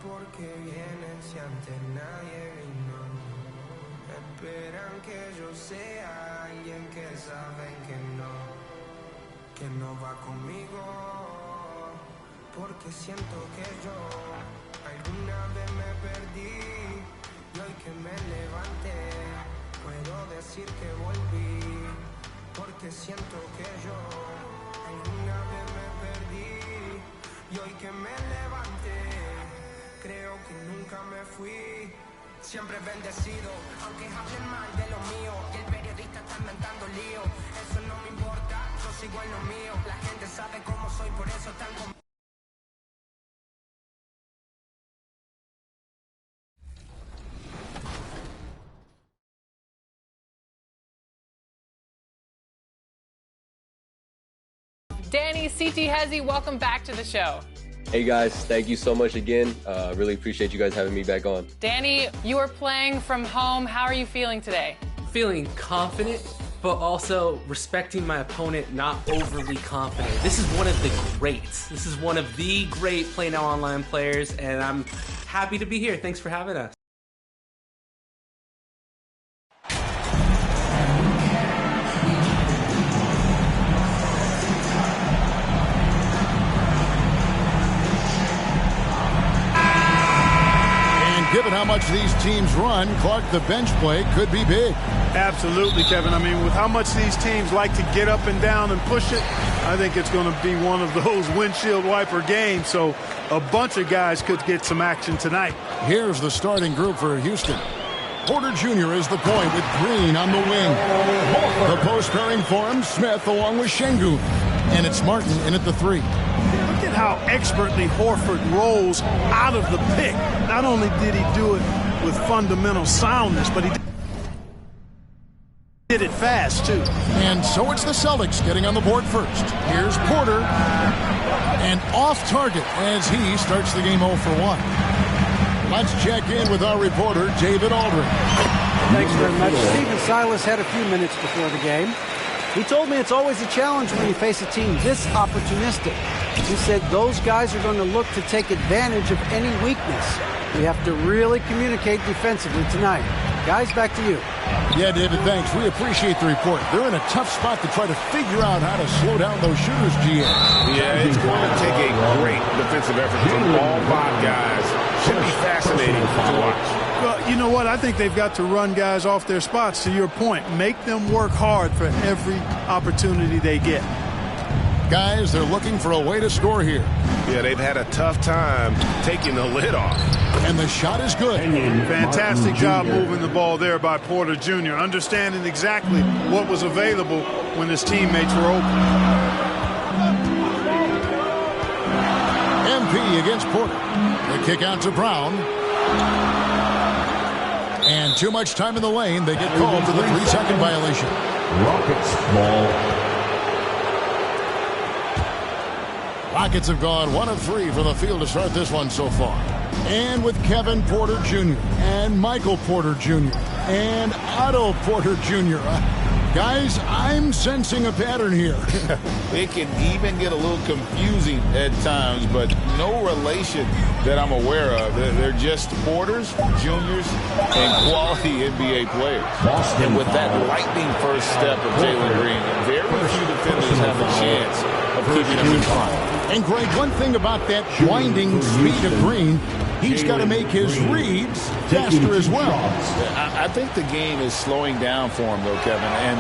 porque vienen si antes nadie vino. Esperan que yo sea alguien que saben que no va conmigo. Porque siento que yo alguna vez me perdí y hoy que me levanté puedo decir que volví. Porque siento que yo alguna vez me perdí y hoy que me levanté creo que nunca me fui. Siempre bendecido, aunque hablen mal de lo mío y el periodista está inventando lío. Eso no me importa, yo sigo en lo mío. La gente sabe cómo soy, por eso están conmigo. Danny, CT Hezzy, welcome back to the show. Hey guys, thank you so much again. Really appreciate you guys having me back on. Danny, you are playing from home. How are you feeling today? Feeling confident, but also respecting my opponent, not overly confident. This is one of the greats. This is one of the great Play Now Online players, and I'm happy to be here. Thanks for having us. Given how much these teams run, Clark, the bench play could be big. Absolutely, Kevin. I mean, with how much these teams like to get up and down and push it, I think it's going to be one of those windshield wiper games. So a bunch of guys could get some action tonight. Here's the starting group for Houston. Porter Jr. is the point with Green on the wing. The post pairing for him, Smith along with Şengün. And it's Martin in at the 3. Look at how expertly Horford rolls out of the pick. Not only did he do it with fundamental soundness, but he did it fast, too. And so it's the Celtics getting on the board first. Here's Porter. And off target as he starts the game 0 for 1. Let's check in with our reporter, David Aldridge. Thanks very much. Stephen Silas had a few minutes before the game. He told me it's always a challenge when you face a team this opportunistic. He said those guys are going to look to take advantage of any weakness. We have to really communicate defensively tonight. Guys, back to you. Yeah, David, thanks. We appreciate the report. They're in a tough spot to try to figure out how to slow down those shooters, GA. Yeah, it's going to take a great defensive effort from all 5 guys. Should be fascinating to watch. Well, you know what? I think they've got to run guys off their spots, to your point. Make them work hard for every opportunity they get. Guys, they're looking for a way to score here. Yeah, they've had a tough time taking the lid off. And the shot is good. Fantastic job moving the ball there by Porter Jr., understanding exactly what was available when his teammates were open. MP against Porter. The kick out to Brown. And too much time in the lane. They get called for the 3-second violation. Rockets ball. Rockets have gone 1 of 3 from the field to start this one so far. And with Kevin Porter Jr. and Michael Porter Jr. and Otto Porter Jr. Guys, I'm sensing a pattern here. It can even get a little confusing at times, but no relation that I'm aware of. They're just Porters, Juniors, and quality NBA players. And with that lightning first step of Jalen Green, very few defenders have a chance of keeping him in front. And Greg, one thing about that winding speed of Green, he's got to make his reads faster as well. I think the game is slowing down for him, though, Kevin. And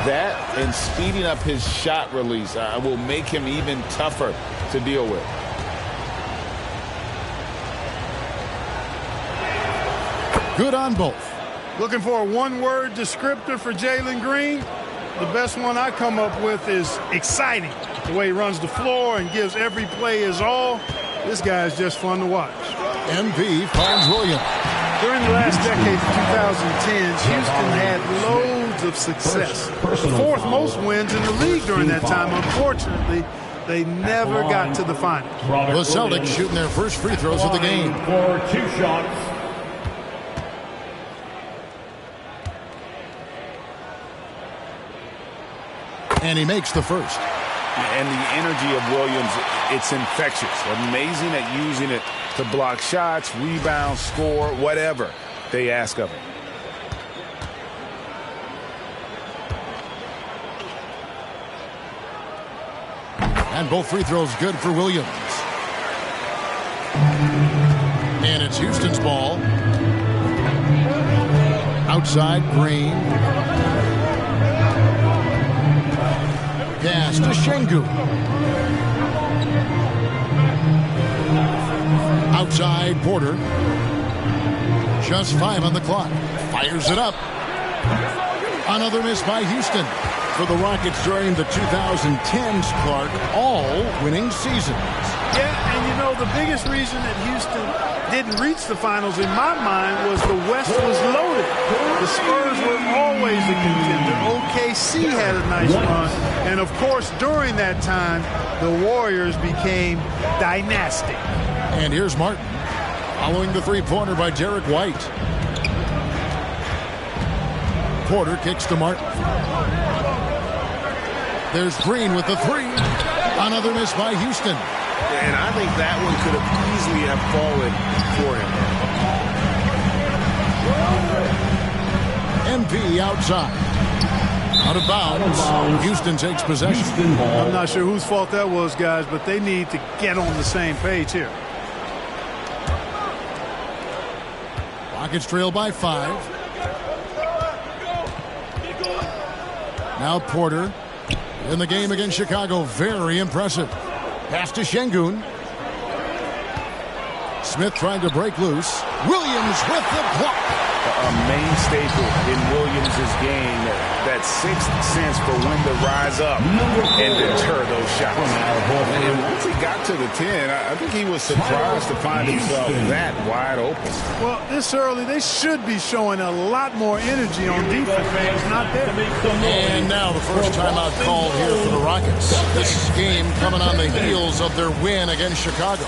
that and speeding up his shot release will make him even tougher to deal with. Good on both. Looking for a one-word descriptor for Jalen Green? The best one I come up with is exciting. The way he runs the floor and gives every play his all. This guy is just fun to watch. MP finds Williams. During the last decade of 2010s, Houston had loads of success. The 4th most wins in the league during that time. Unfortunately, they never got to the finals. The Celtics shooting their first free throws of the game. For 2 shots. And he makes the first. And the energy of Williams, it's infectious. Amazing at using it to block shots, rebound, score, whatever they ask of him. And both free throws good for Williams. And it's Houston's ball. Outside, Green. Pass to Şengün. Outside, Porter. Just 5 on the clock. Fires it up. Another miss by Houston. For the Rockets during the 2010s, Clark, all winning seasons. Yeah, and you know, the biggest reason that Houston didn't reach the finals, in my mind, was the West was loaded. The Spurs were always a contender. OKC had a nice run. And, of course, during that time, the Warriors became dynastic. And here's Martin, following the three-pointer by Derek White. Porter kicks to Martin. There's Green with the three. Another miss by Houston. And I think that one could have easily have fallen for him. MP outside. Out of bounds. Houston takes possession. I'm not sure whose fault that was, guys, but they need to get on the same page here. Rockets trail by 5. Now Porter in the game against Chicago. Very impressive. Pass to Şengün. Smith trying to break loose. Williams with the block. A main staple in Williams' game, that sixth sense for when to rise up and deter those shots. And once he got to the 10, I think he was surprised to find himself that wide open. Well, this early, they should be showing a lot more energy on defense, man. It's not there. And now the first timeout called here for the Rockets. This game coming on the heels of their win against Chicago.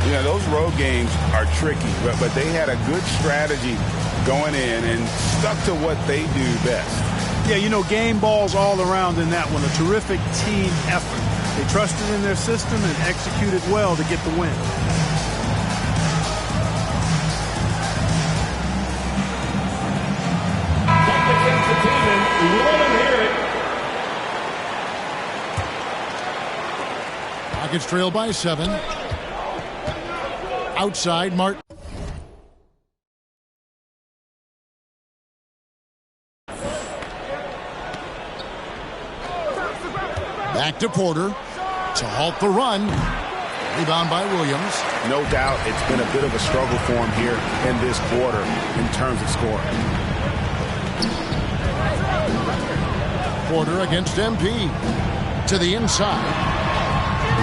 Yeah, those road games are tricky, but they had a good strategy going in and stuck to what they do best. Yeah, you know, game balls all around in that one. A terrific team effort. They trusted in their system and executed well to get the win. Rockets trail by 7. Outside, Martin. Back to Porter to halt the run. Rebound by Williams. No doubt it's been a bit of a struggle for him here in this quarter in terms of scoring. Porter against MP. To the inside.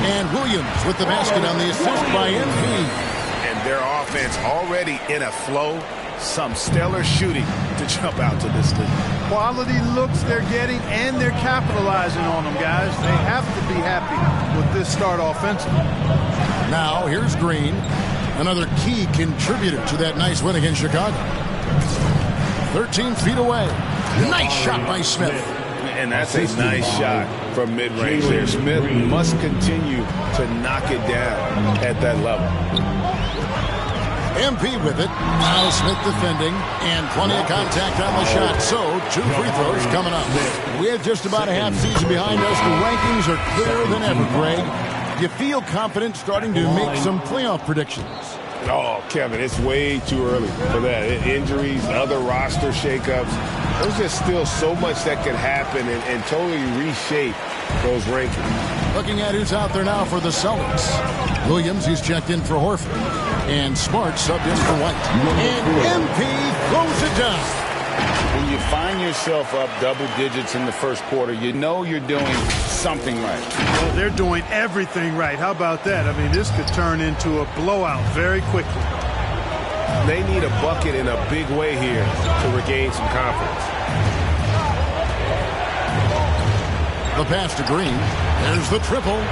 And Williams with the basket on the assist by MP. And their offense already in a flow. Some stellar shooting to jump out to this lead. Quality looks they're getting, and they're capitalizing on them, guys. They have to be happy with this start offensively. Now, here's Green, another key contributor to that nice win against Chicago. 13 feet away. Nice shot by Smith. And that's a nice shot from mid-range there. Smith must continue to knock it down at that level. MP with it. Now Smith defending. And plenty of contact on the shot. So, 2 free throws coming up. With just about a half season behind us, the rankings are clearer than ever, Greg. You feel confident starting to make some playoff predictions? Oh, Kevin, it's way too early for that. Injuries, other roster shakeups. There's just still so much that can happen and totally reshape those rankings. Looking at who's out there now for the Celtics. Williams, he's checked in for Horford. And Smart subbed in for White. And MP throws it down. When you find yourself up double digits in the first quarter, you know you're doing something right. Well, they're doing everything right. How about that? I mean, this could turn into a blowout very quickly. They need a bucket in a big way here to regain some confidence. The pass to Green. There's the triple.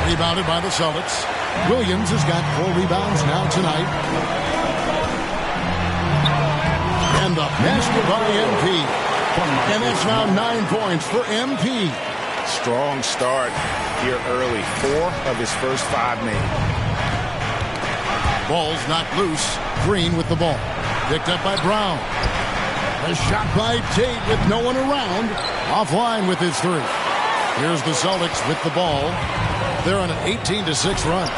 Rebounded by the Celtics. Williams has got 4 rebounds now tonight. And the basket by MP. And that's now 9 points for MP. Strong start here early. 4 of his first 5 made. Ball's knocked loose. Green with the ball. Picked up by Brown. A shot by Tate with no one around. Offline with his 3. Here's the Celtics with the ball. They're on an 18-6 run.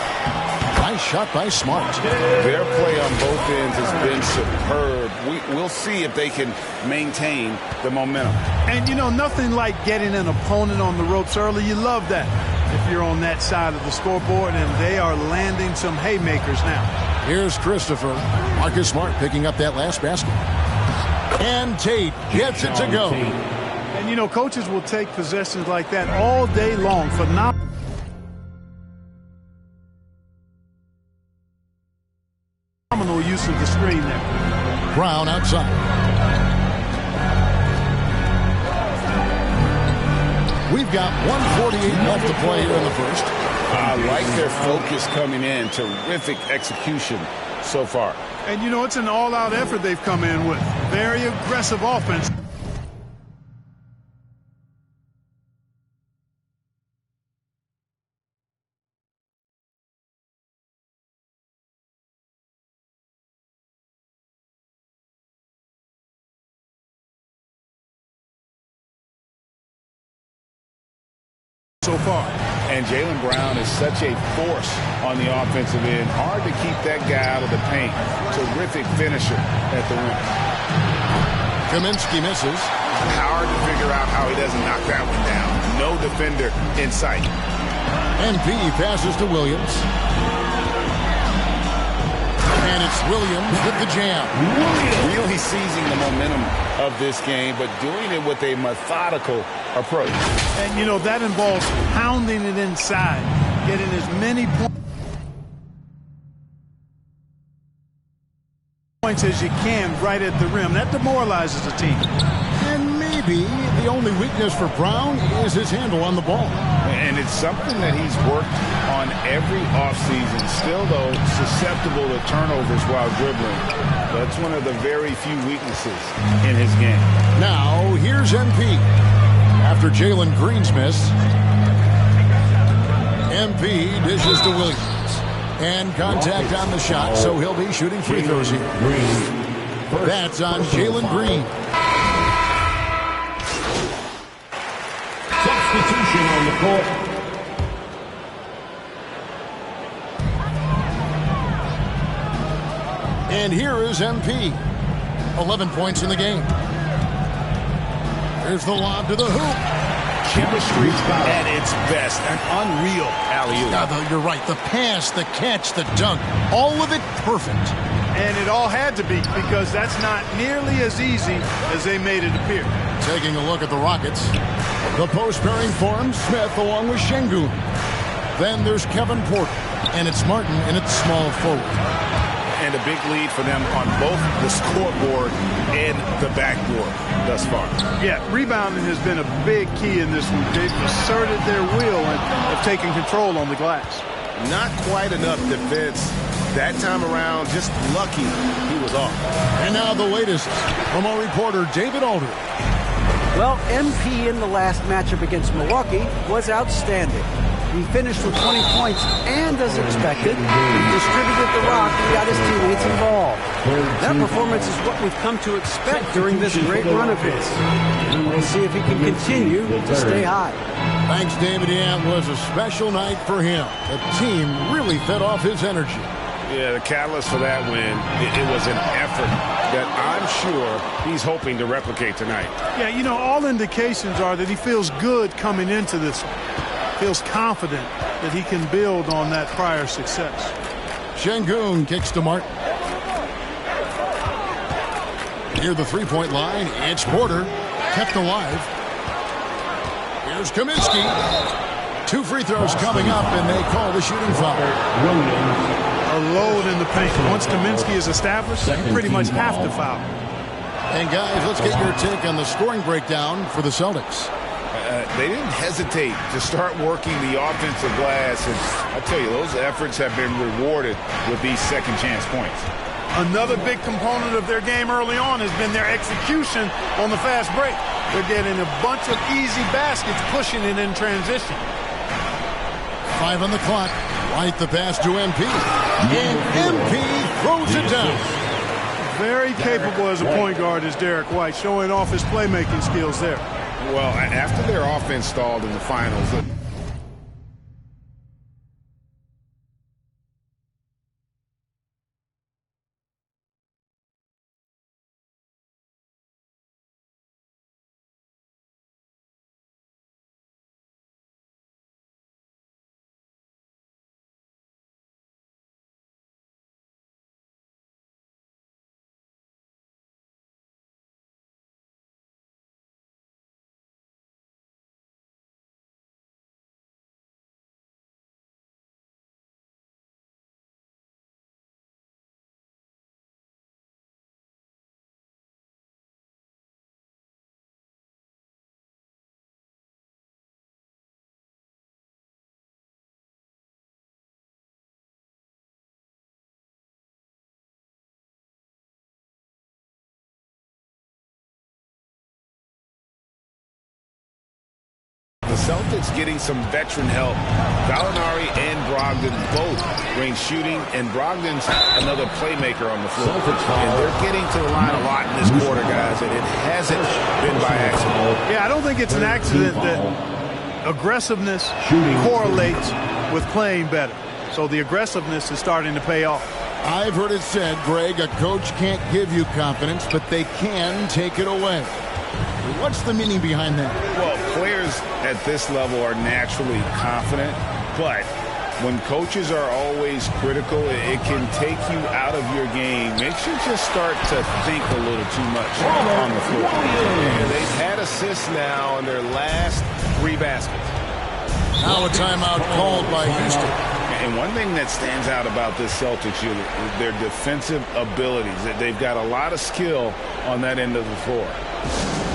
Nice shot by Smart. Their play on both ends has been superb. We'll see if they can maintain the momentum. And, you know, nothing like getting an opponent on the ropes early. You love that if you're on that side of the scoreboard, and they are landing some haymakers now. Here's Christopher. Marcus Smart picking up that last basket. And Tate gets it to go. And, you know, coaches will take possessions like that all day long. Phenomenal use of the screen there. Brown outside. We've got 1:48 left to play here in the first. I like their focus coming in. Terrific execution so far. And, you know, it's an all-out effort they've come in with. Very aggressive offense. So far. And Jaylen Brown is such a force on the offensive end. Hard to keep that guy out of the paint. Terrific finisher at the rim. Kaminsky misses. Hard to figure out how he doesn't knock that one down. No defender in sight. MP passes to Williams. And it's Williams with the jam. Really seizing the momentum of this game, but doing it with a methodical approach. And, you know, that involves pounding it inside, getting as many points as you can right at the rim. That demoralizes a team. And maybe the only weakness for Brown is his handle on the ball. And it's something that he's worked on every offseason. Still, though, susceptible to turnovers while dribbling. That's one of the very few weaknesses in his game. Now, here's MP. After Jalen Green's miss, MP dishes to Williams. And contact on the shot, so he'll be shooting free throws here. That's on Jalen Green. Substitution on the court. And here is MP. 11 points in the game. Here's the lob to the hoop. Chemistry at its best. An unreal alley-oop. Yeah, you're right. The pass, the catch, the dunk, all of it perfect. And it all had to be, because that's not nearly as easy as they made it appear. Taking a look at the Rockets. The post pairing forms Smith along with Şengün. Then there's Kevin Porter, and it's Martin in its small forward. And a big lead for them on both the scoreboard and the backboard thus far. Yeah, rebounding has been a big key in this one. They've asserted their will and have taken control on the glass. Not quite enough defense that time around. Just lucky he was off. And now the latest from our reporter, David Aldridge. Well, MP in the last matchup against Milwaukee was outstanding. He finished with 20 points, and as expected, he distributed the rock and got his teammates involved. That performance is what we've come to expect during this great run of his. We'll see if he can continue to stay high. Thanks, David. Yeah, it was a special night for him. The team really fed off his energy. Yeah, the catalyst for that win, it was an effort that I'm sure he's hoping to replicate tonight. Yeah, you know, all indications are that he feels good coming into this one. Feels confident that he can build on that prior success. Şengün kicks to Martin. Near the three-point line, it's Porter, kept alive. Here's Kaminsky. 2 free throws coming up, and they call the shooting foul. A load in the paint. Once Kaminsky is established, you pretty much have to foul. And guys, let's get your take on the scoring breakdown for the Celtics. They didn't hesitate to start working the offensive glass, and I tell you, those efforts have been rewarded with these second chance points. Another big component of their game early on has been their execution on the fast break. They're getting a bunch of easy baskets, pushing it in transition. 5 on the clock. White the pass to MP. And MP throws it down. Very capable as a point guard is Derek White, showing off his playmaking skills there. Well, after their offense stalled in the finals, the Celtics getting some veteran help. Gallinari and Brogdon both bring shooting, and Brogdon's another playmaker on the floor. And they're getting to the line a lot in this quarter, guys, and it hasn't been by accident. Yeah, I don't think it's an accident that aggressiveness correlates with playing better. So the aggressiveness is starting to pay off. I've heard it said, Greg, a coach can't give you confidence, but they can take it away. What's the meaning behind that? Well, players at this level are naturally confident, but when coaches are always critical, it can take you out of your game. Makes you just start to think a little too much on the floor. And they've had assists now in their last 3 baskets. Now a timeout called by Houston. And one thing that stands out about this Celtics unit is their defensive abilities. They've got a lot of skill on that end of the floor.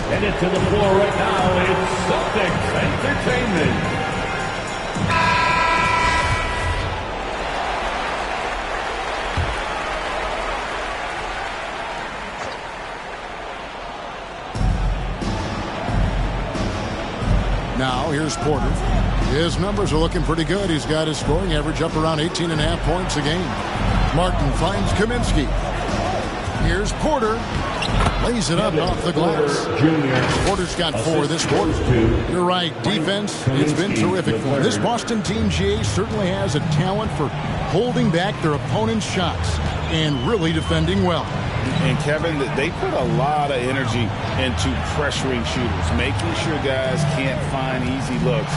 And into the floor right now, it's Celtics Entertainment. Now here's Porter. His numbers are looking pretty good. He's got his scoring average up around 18.5 points a game. Martin finds Kaminsky. Here's Porter. Lays it up off the glass. Porter's got 4 this quarter. You're right. Defense, it's been terrific for him. This Boston team, GA, certainly has a talent for holding back their opponent's shots and really defending well. And Kevin, they put a lot of energy into pressuring shooters, making sure guys can't find easy looks.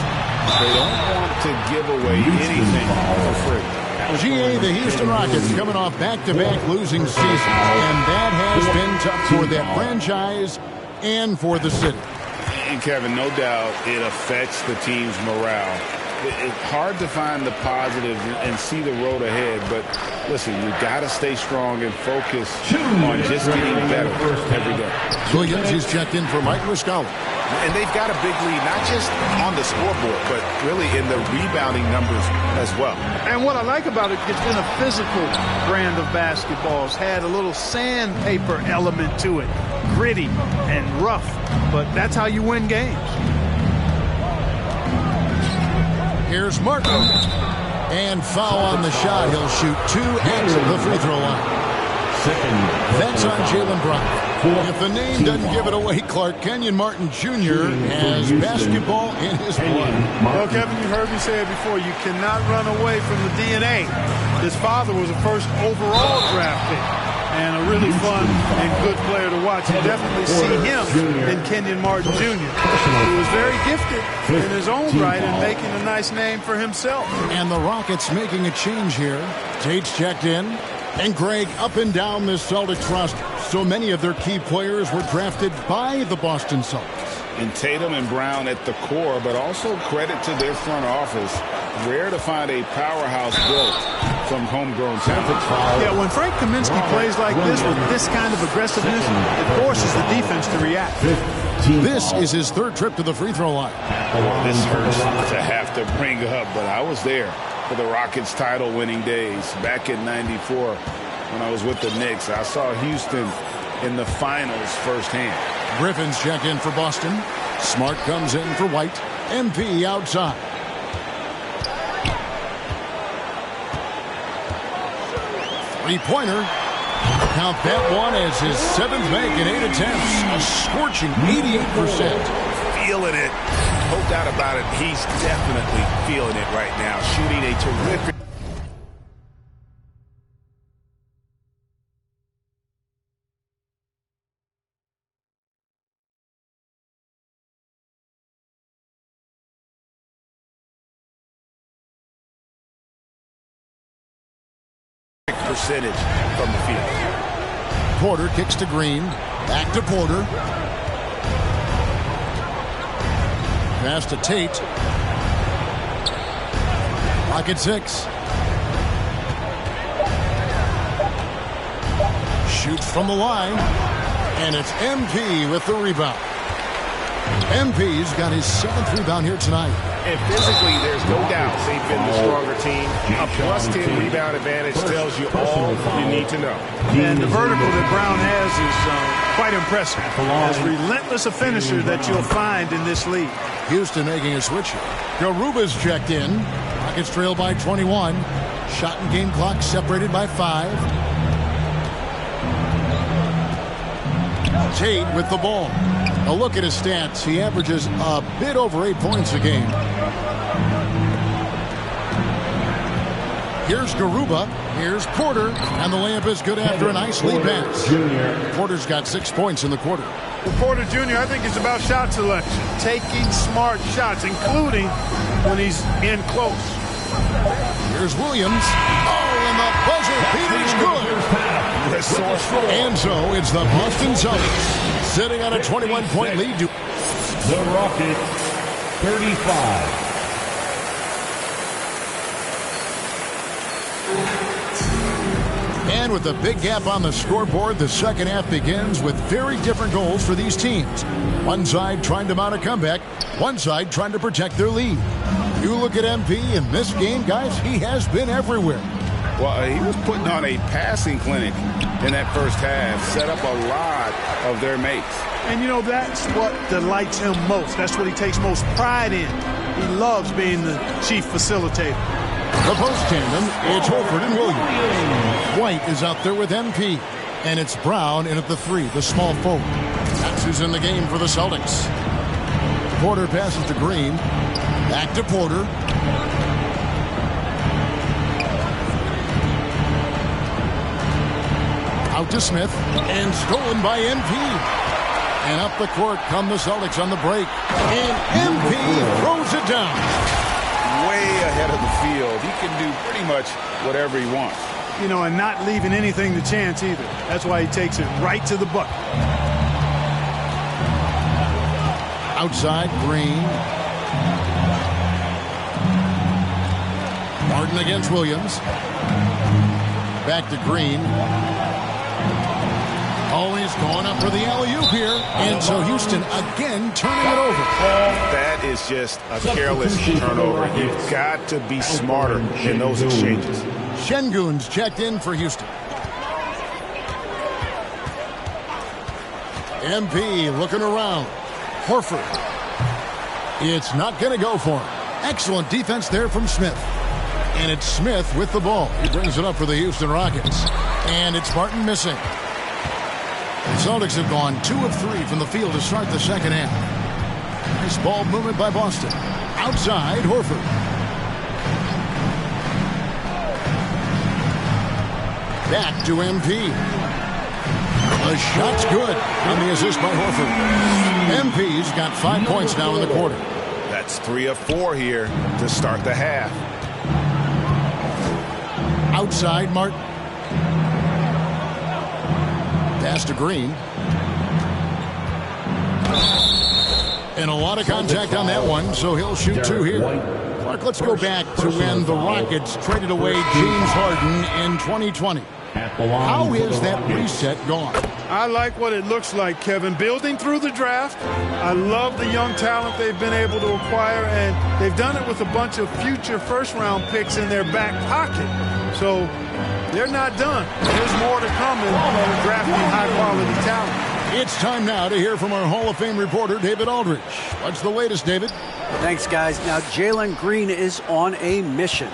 They don't want to give away anything for free. GA, the Houston Rockets coming off back-to-back losing seasons, and that has been tough for that franchise and for the city. And Kevin, no doubt it affects the team's morale. It's hard to find the positives and see the road ahead, but listen, you got to stay strong and focus on just getting better every day. Williams is checked in for Mike Muscala. And they've got a big lead, not just on the scoreboard, but really in the rebounding numbers as well. And what I like about it, it's been a physical brand of basketball. It's had a little sandpaper element to it, gritty and rough, but that's how you win games. Here's Martin. And foul on the shot. He'll shoot 2 at the free throw line. That's on Jaylen Brown. If the name doesn't give it away, Clark, Kenyon Martin Jr. has basketball in his blood. Well, Kevin, you heard me say it before. You cannot run away from the DNA. His father was a first overall draft pick and a really fun and good player to watch. You definitely see him in Kenyon Martin Jr. He was very gifted in his own right and making a nice name for himself. And the Rockets making a change here. Tate's checked in. And Greg, up and down this Celtics roster, so many of their key players were drafted by the Boston Celtics. And Tatum and Brown at the core, but also credit to their front office. Rare to find a powerhouse built from homegrown talent. Yeah, when Frank Kaminsky plays like this with this kind of aggressiveness, it forces the defense to react. This is his 3rd trip to the free throw line. This hurts to have to bring up, but I was there. for the Rockets' title-winning days. Back in '94, when I was with the Knicks, I saw Houston in the finals firsthand. Griffin's check in for Boston. Smart comes in for White. MP outside. Three-pointer. Count that one as his 7th make in 8 attempts. A scorching 88%. Feeling it. No doubt about it. He's definitely feeling it right now. Shooting a terrific. Percentage from the field. Porter kicks to Green. Back to Porter. Pass to Tate. Pocket 6. Shoots from the line. And it's MP with the rebound. MP's got his 7th rebound here tonight. And physically, there's no doubt they've been the stronger team. A +10 rebound advantage tells you all you need to know. And the vertical that Brown has is quite impressive. As relentless a finisher that you'll find in this league. Houston making a switch. Garuba's checked in. Rockets trail by 21. Shot and game clock separated by 5. Tate with the ball. A look at his stats. He averages a bit over 8 points a game. Here's Garuba. Here's Porter. And the layup is good after a nice lead pass. Porter's got 6 points in the quarter. For Porter Jr., I think it's about shot selection. Taking smart shots, including when he's in close. Here's Williams. Oh, and the buzzer beat is good. Resourceful. And so it's the Boston Celtics sitting on a 21-point lead. The Rockets, 35. And with a big gap on the scoreboard, the second half begins with very different goals for these teams. One side trying to mount a comeback, one side trying to protect their lead. You look at MP in this game, guys, he has been everywhere. Well, he was putting on a passing clinic in that first half, set up a lot of their makes. And, you know, that's what delights him most. That's what he takes most pride in. He loves being the chief facilitator. The post tandem, it's Horford and Williams. White is out there with MP. And it's Brown in at the 3, the small forward. That's who's in the game for the Celtics. Porter passes to Green. Back to Porter. Out to Smith. And stolen by MP. And up the court come the Celtics on the break. And MP throws it down. Way ahead of the field. He can do pretty much whatever he wants. You know, and not leaving anything to chance either. That's why he takes it right to the bucket. Outside, Green. Martin against Williams. Back to Green. Always going up for the alley-oop here. And so Houston again turning it over. That is just a careless turnover. You've got to be smarter in those exchanges. Şengün's checked in for Houston. MP looking around. Horford. It's not going to go for him. Excellent defense there from Smith. And it's Smith with the ball. He brings it up for the Houston Rockets. And it's Martin missing. The Celtics have gone 2 of 3 from the field to start the second half. Nice ball movement by Boston. Outside, Horford. Back to MP. The shot's good. And the assist by Horford. MP's got 5 points now in the quarter. That's 3 of 4 here to start the half. Outside, Martin. Pass to Green. And a lot of contact on that one, so he'll shoot 2 here. Clark, let's go back to when the Rockets traded away James Harden in 2020. At the line. How is that reset gone? I like what it looks like, Kevin. Building through the draft. I love the young talent they've been able to acquire, and they've done it with a bunch of future first-round picks in their back pocket. So they're not done. There's more to come in drafting high-quality talent. It's time now to hear from our Hall of Fame reporter, David Aldridge. What's the latest, David? Thanks, guys. Now, Jalen Green is on a mission.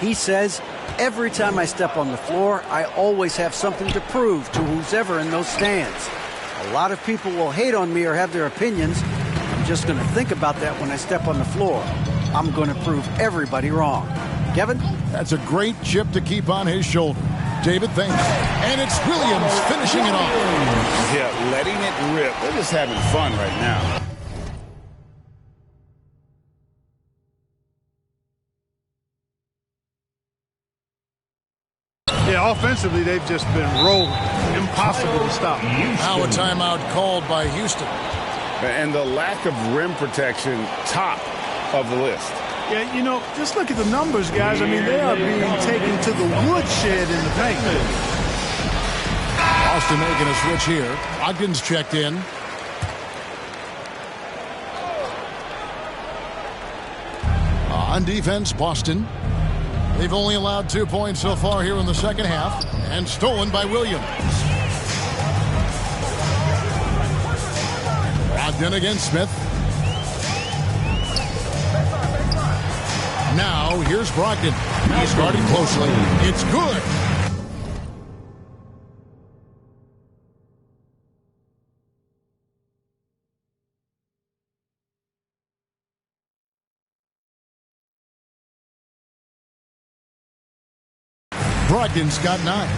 He says, every time I step on the floor, I always have something to prove to who's ever in those stands. A lot of people will hate on me or have their opinions. I'm just going to think about that when I step on the floor. I'm going to prove everybody wrong. Kevin? That's a great chip to keep on his shoulder. David, thanks. And it's Williams finishing it off. Yeah, letting it rip. They're just having fun right now. Yeah, offensively, they've just been rolling. Impossible to stop. Now a timeout called by Houston. And the lack of rim protection, top of the list. Yeah, you know, just look at the numbers, guys. I mean, they are being taken to the woodshed in the paint. Boston making a switch here. Ogden's checked in. On defense, Boston. They've only allowed 2 points so far here in the second half, and stolen by Williams. Ogden against Smith. Now, here's Brogdon. He's guarded closely. It's good. Brogdon's got 9.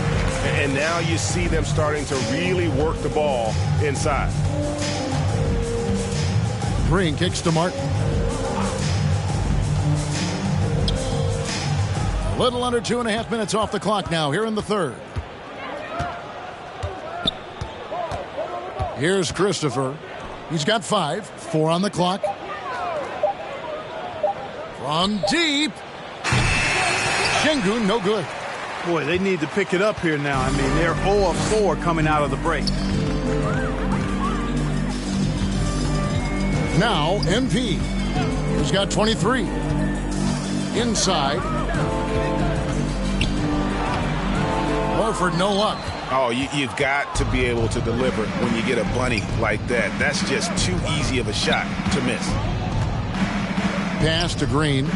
And now you see them starting to really work the ball inside. Green kicks to Martin. A little under 2.5 minutes off the clock now here in the third. Here's Christopher. He's got 5. 4 on the clock. From deep. Şengün, no good. Boy, they need to pick it up here now. I mean, they're 0 of 4 coming out of the break. Now, MP. He's got 23. Inside. Horford, no luck. Oh, you've got to be able to deliver when you get a bunny like that. That's just too easy of a shot to miss. Pass to Green.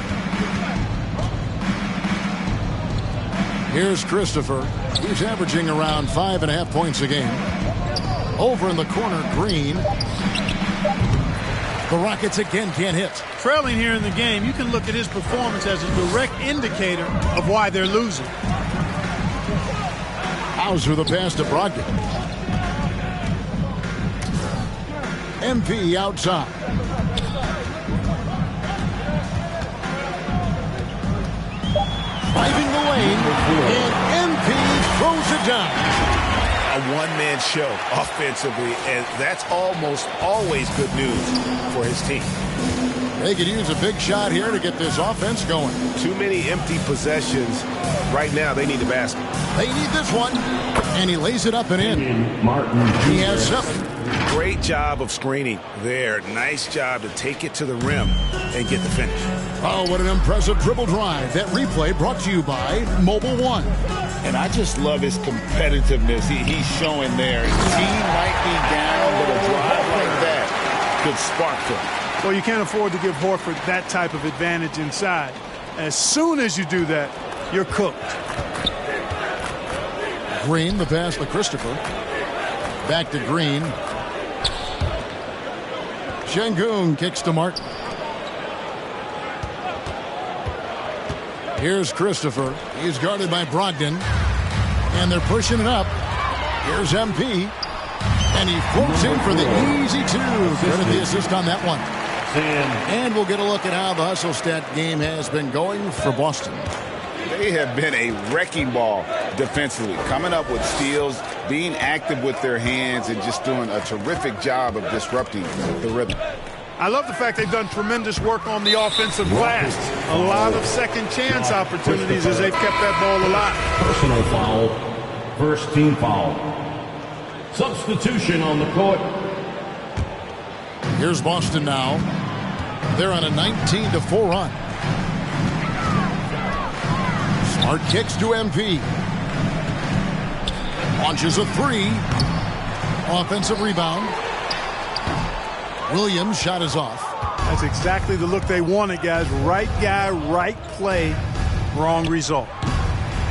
Here's Christopher. He's averaging around 5.5 points a game. Over in the corner, Green. The Rockets again can't hit. Trailing here in the game, you can look at his performance as a direct indicator of why they're losing. Hauser the pass to Brogdon. MP outside. Driving the lane, and MP throws it down. A one-man show offensively, and that's almost always good news for his team. They could use a big shot here to get this offense going. Too many empty possessions. Right now, they need a basket. They need this one, and he lays it up and in. Martin He has 7. Great job of screening there. Nice job to take it to the rim and get the finish. Oh, what an impressive dribble drive. That replay brought to you by Mobile One. And I just love his competitiveness he's showing there. His team might be down, but a drive like that could spark them. Well, you can't afford to give Horford that type of advantage inside. As soon as you do that, you're cooked. Green, the pass to Christopher. Back to Green. Şengün kicks to Martin. Here's Christopher. He's guarded by Brogdon. And they're pushing it up. Here's MP. And he floats in for the easy 2. Credit the assist on that one. And we'll get a look at how the hustle stat game has been going for Boston. They have been a wrecking ball defensively, coming up with steals, being active with their hands, and just doing a terrific job of disrupting the rhythm. I love the fact they've done tremendous work on the offensive glass. A lot of second chance opportunities as they've kept that ball alive. Personal foul. First team foul. Substitution on the court. Here's Boston now. They're on a 19-4 run. Smart kicks to MP. Launches a three. Offensive rebound. Williams' shot is off. That's exactly the look they wanted, guys. Right guy, right play, wrong result.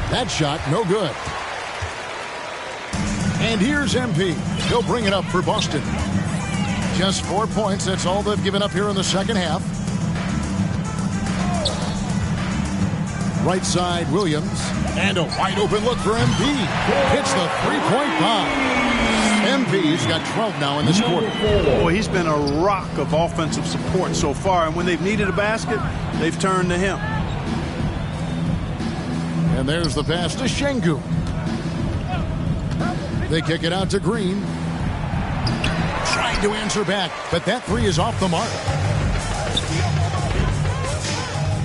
That shot, no good. And here's MP. He'll bring it up for Boston. Just 4 points. That's all they've given up here in the second half. Right side, Williams. And a wide open look for MP. Hits the three-point bomb. MP's got 12 now in this quarter. Boy, he's been a rock of offensive support so far. And when they've needed a basket, they've turned to him. And there's the pass to Şengün. They kick it out to Green. Trying to answer back, but that three is off the mark.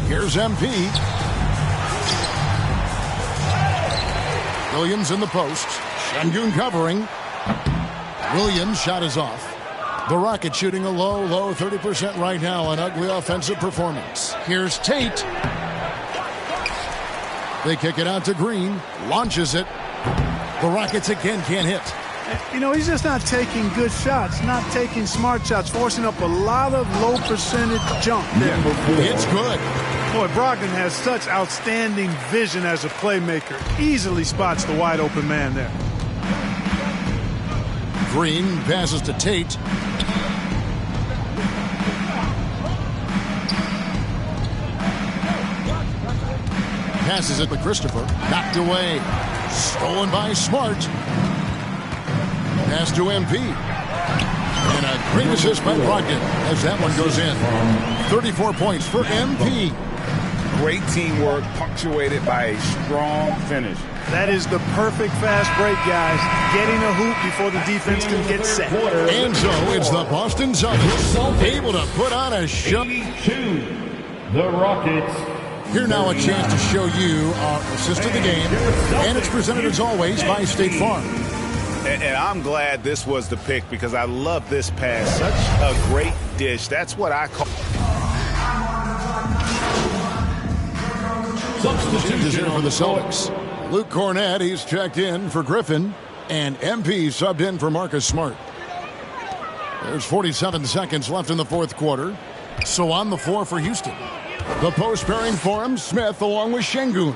Here's MP. Williams in the post. Şengün covering. Williams' shot is off. The Rockets shooting a low 30% right now. An ugly offensive performance. Here's Tate. They kick it out to Green. Launches it. The Rockets again can't hit. You know, he's just not taking good shots, not taking smart shots, forcing up a lot of low percentage jump there. It's good. Boy, Brogdon has such outstanding vision as a playmaker. Easily spots the wide open man there. Green passes to Tate. Passes it to Christopher. Knocked away. Stolen by Smart. Pass to MP. And a great assist by Brogdon as that one goes in. 34 points for MP. Great teamwork punctuated by a strong finish. That is the perfect fast break, guys. Getting a hoop before the defense can get set. And so it's the Boston Celtics able to put on a show. 82, the Rockets. Here now a chance to show you our assist of the game. And it's presented as always by State Farm. And I'm glad this was the pick because I love this pass. Such a great dish. That's what I call. Substitution here for the Celtics. Luke Cornett, he's checked in for Griffin. And MP subbed in for Marcus Smart. There's 47 seconds left in the fourth quarter. So on the floor for Houston. The post pairing for him, Smith along with Şengün.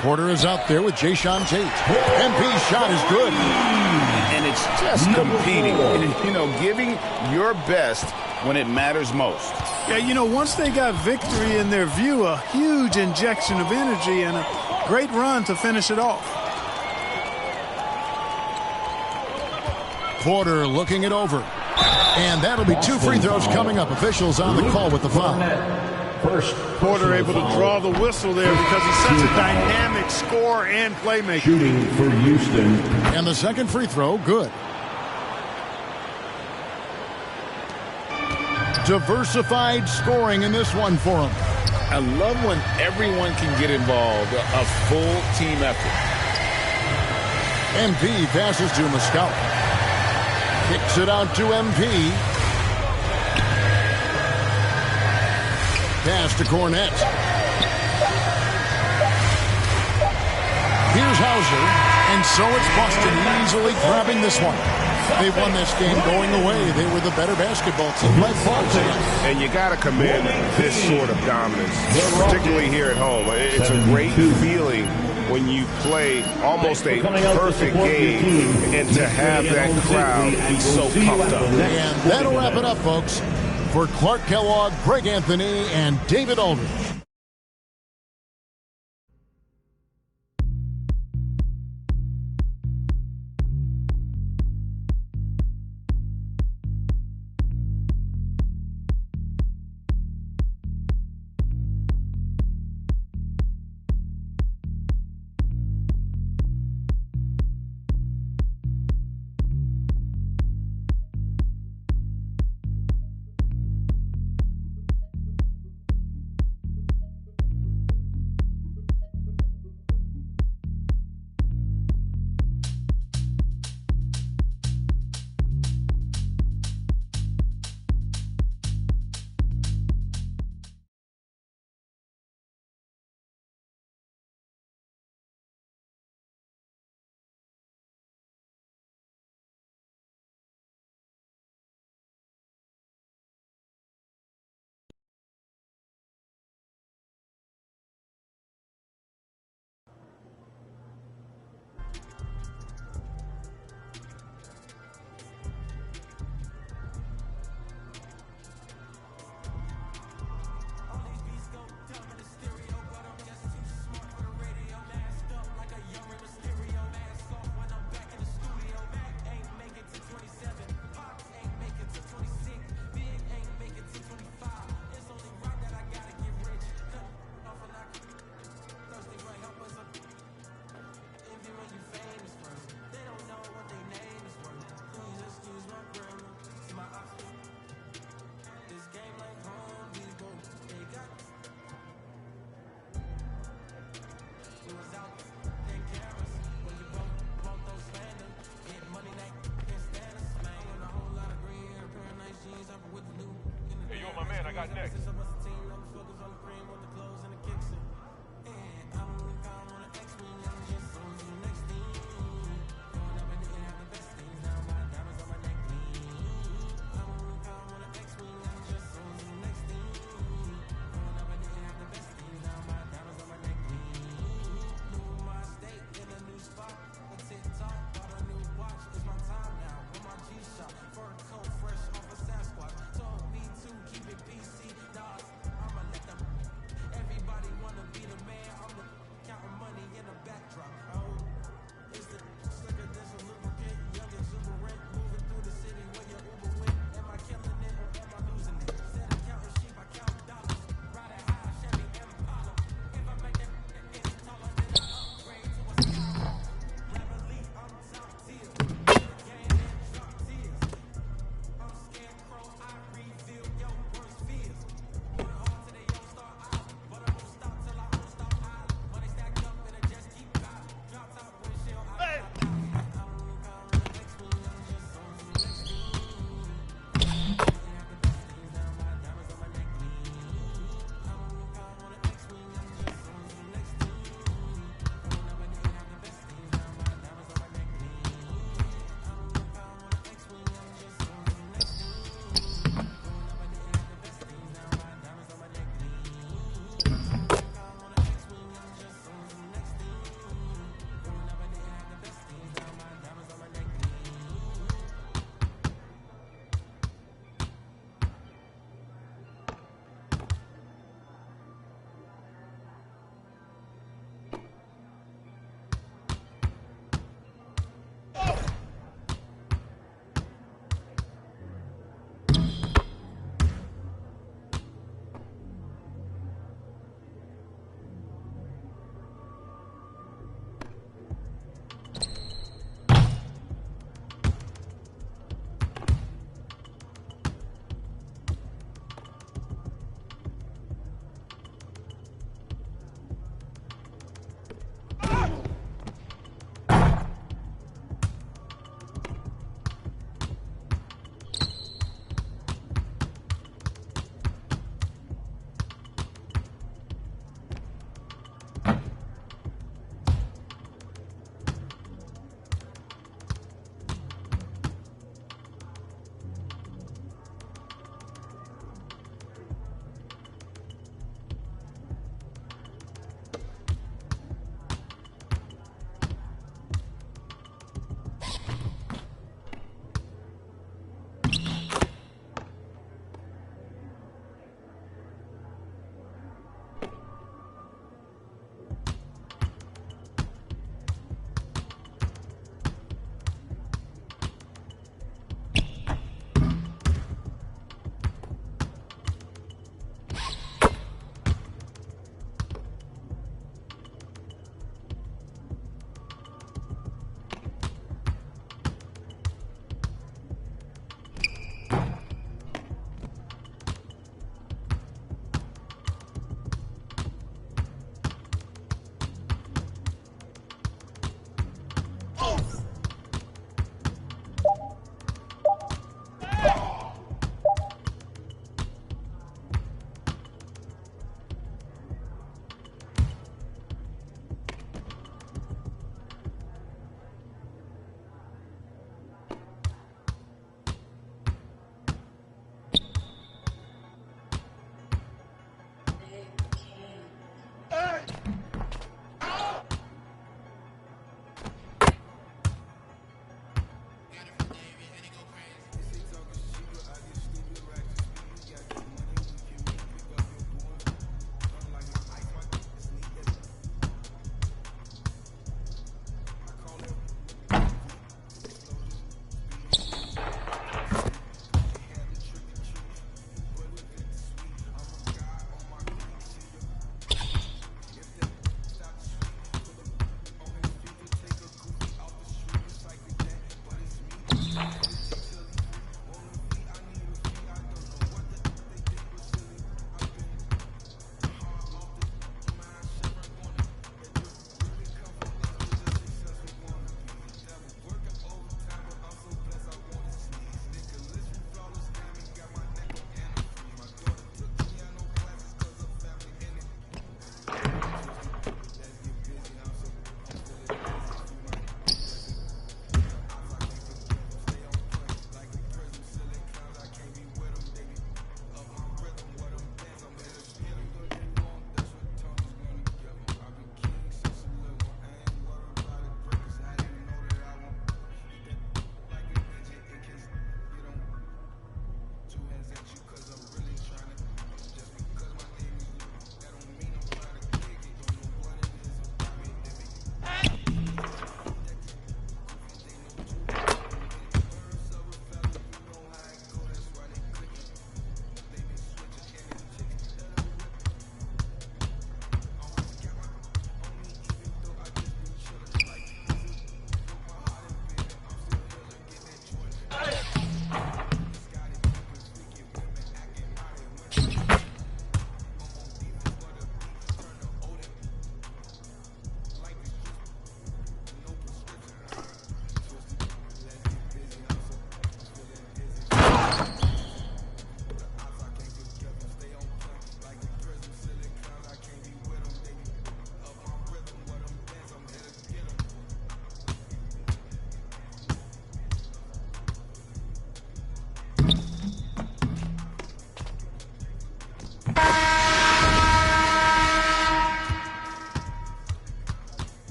Porter is out there with Jayshawn Tate. MP's shot is good. And it's just competing. You know, giving your best when it matters most. Yeah, you know, once they got victory in their view, a huge injection of energy and a great run to finish it off. Porter looking it over. And that'll be 2 free throws coming up. Officials on the call with the foul. First, Porter able to draw the whistle there because he's such a dynamic scorer and playmaker. Shooting for Houston. And the second free throw, good. Diversified scoring in this one for him. I love when everyone can get involved, a full team effort. MP passes to Muscala. Kicks it out to MP. Pass to Cornett. Here's Hauser. And so it's Boston easily grabbing this one. They won this game going away. They were the better basketball team by far. And you got to commend this sort of dominance, particularly here at home. It's a great feeling when you play almost a perfect game and to have that crowd be so pumped up. And that'll wrap it up, folks. For Clark Kellogg, Greg Anthony, and David Aldridge. next. Fur coat fresh off a Sasquatch. Told me to keep it PC. Now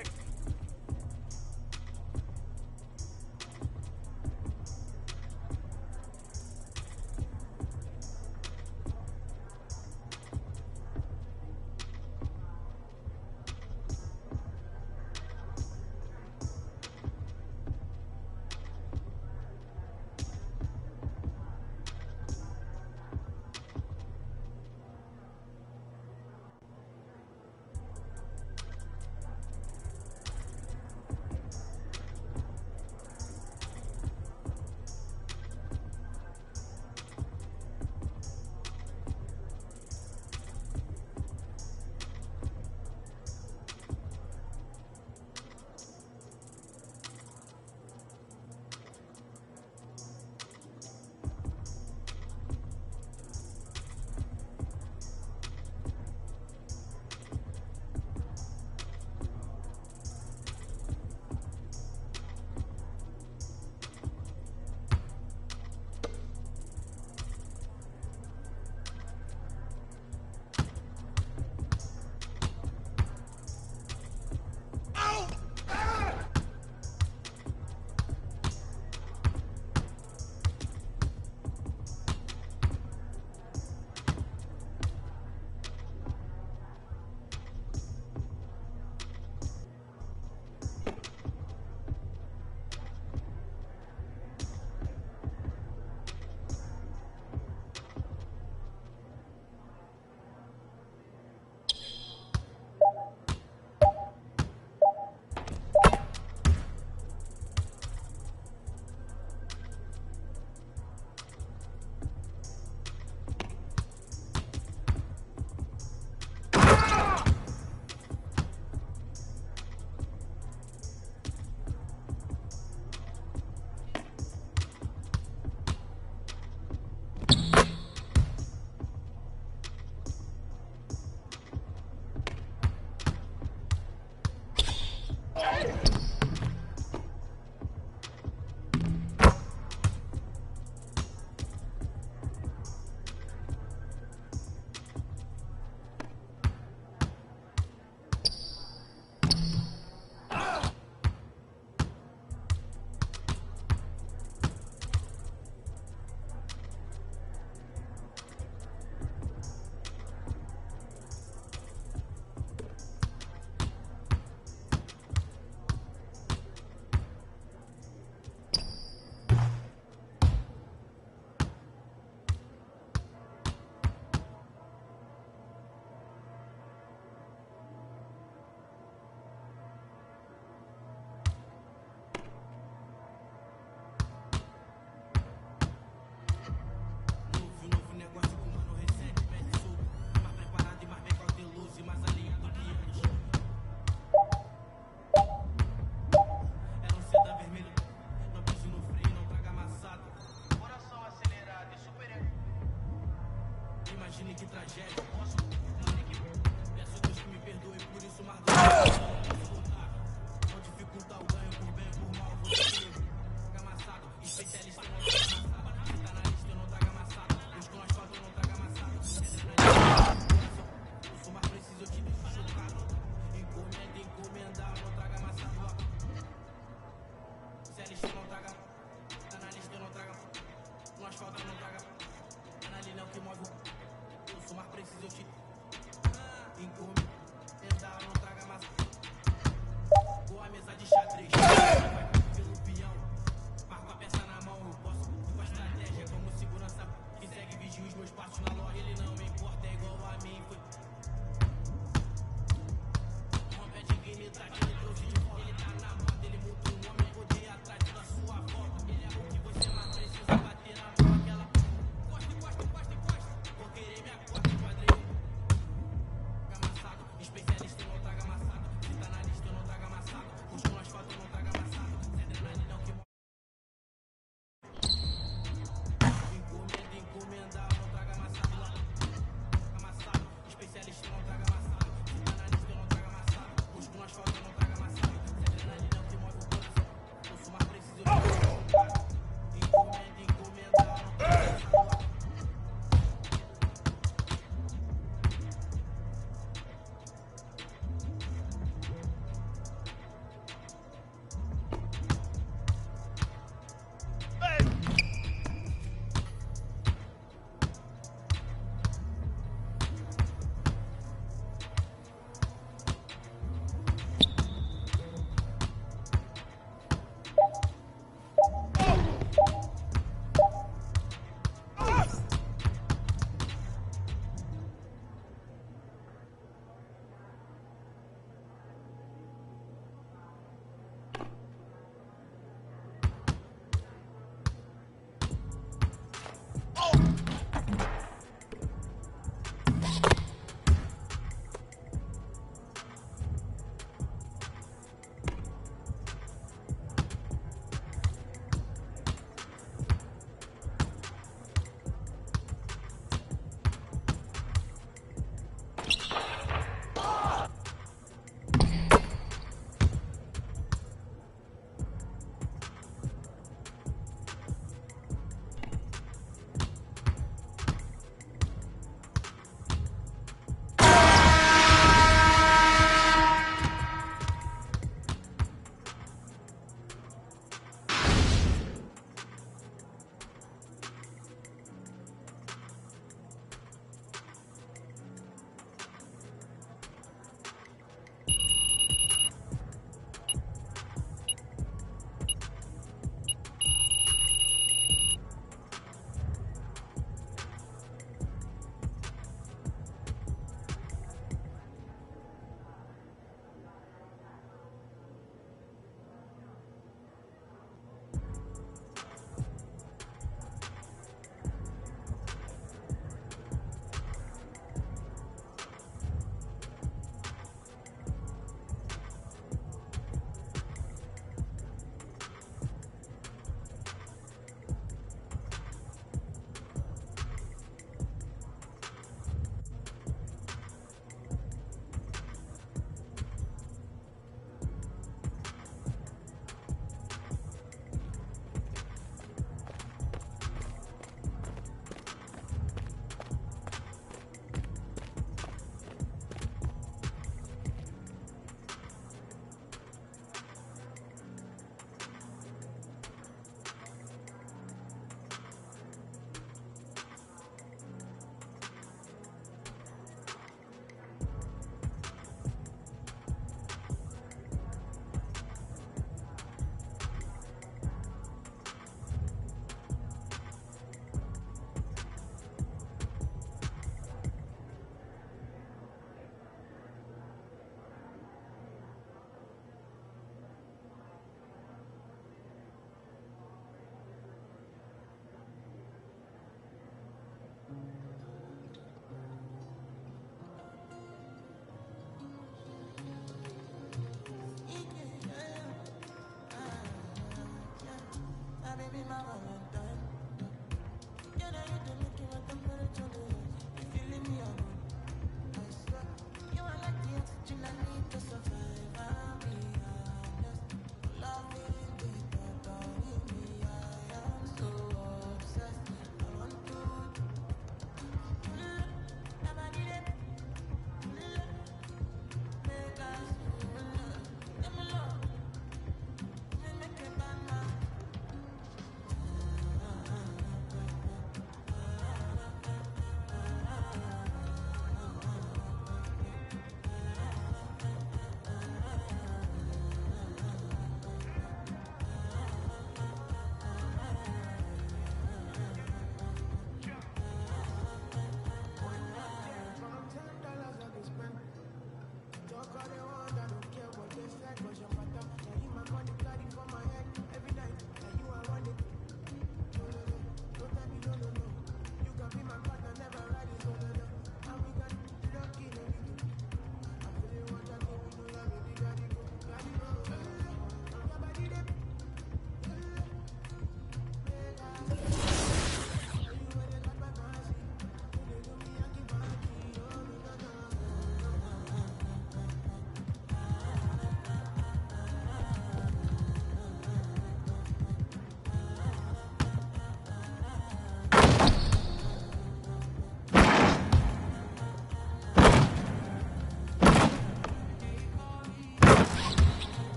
6.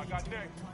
got next.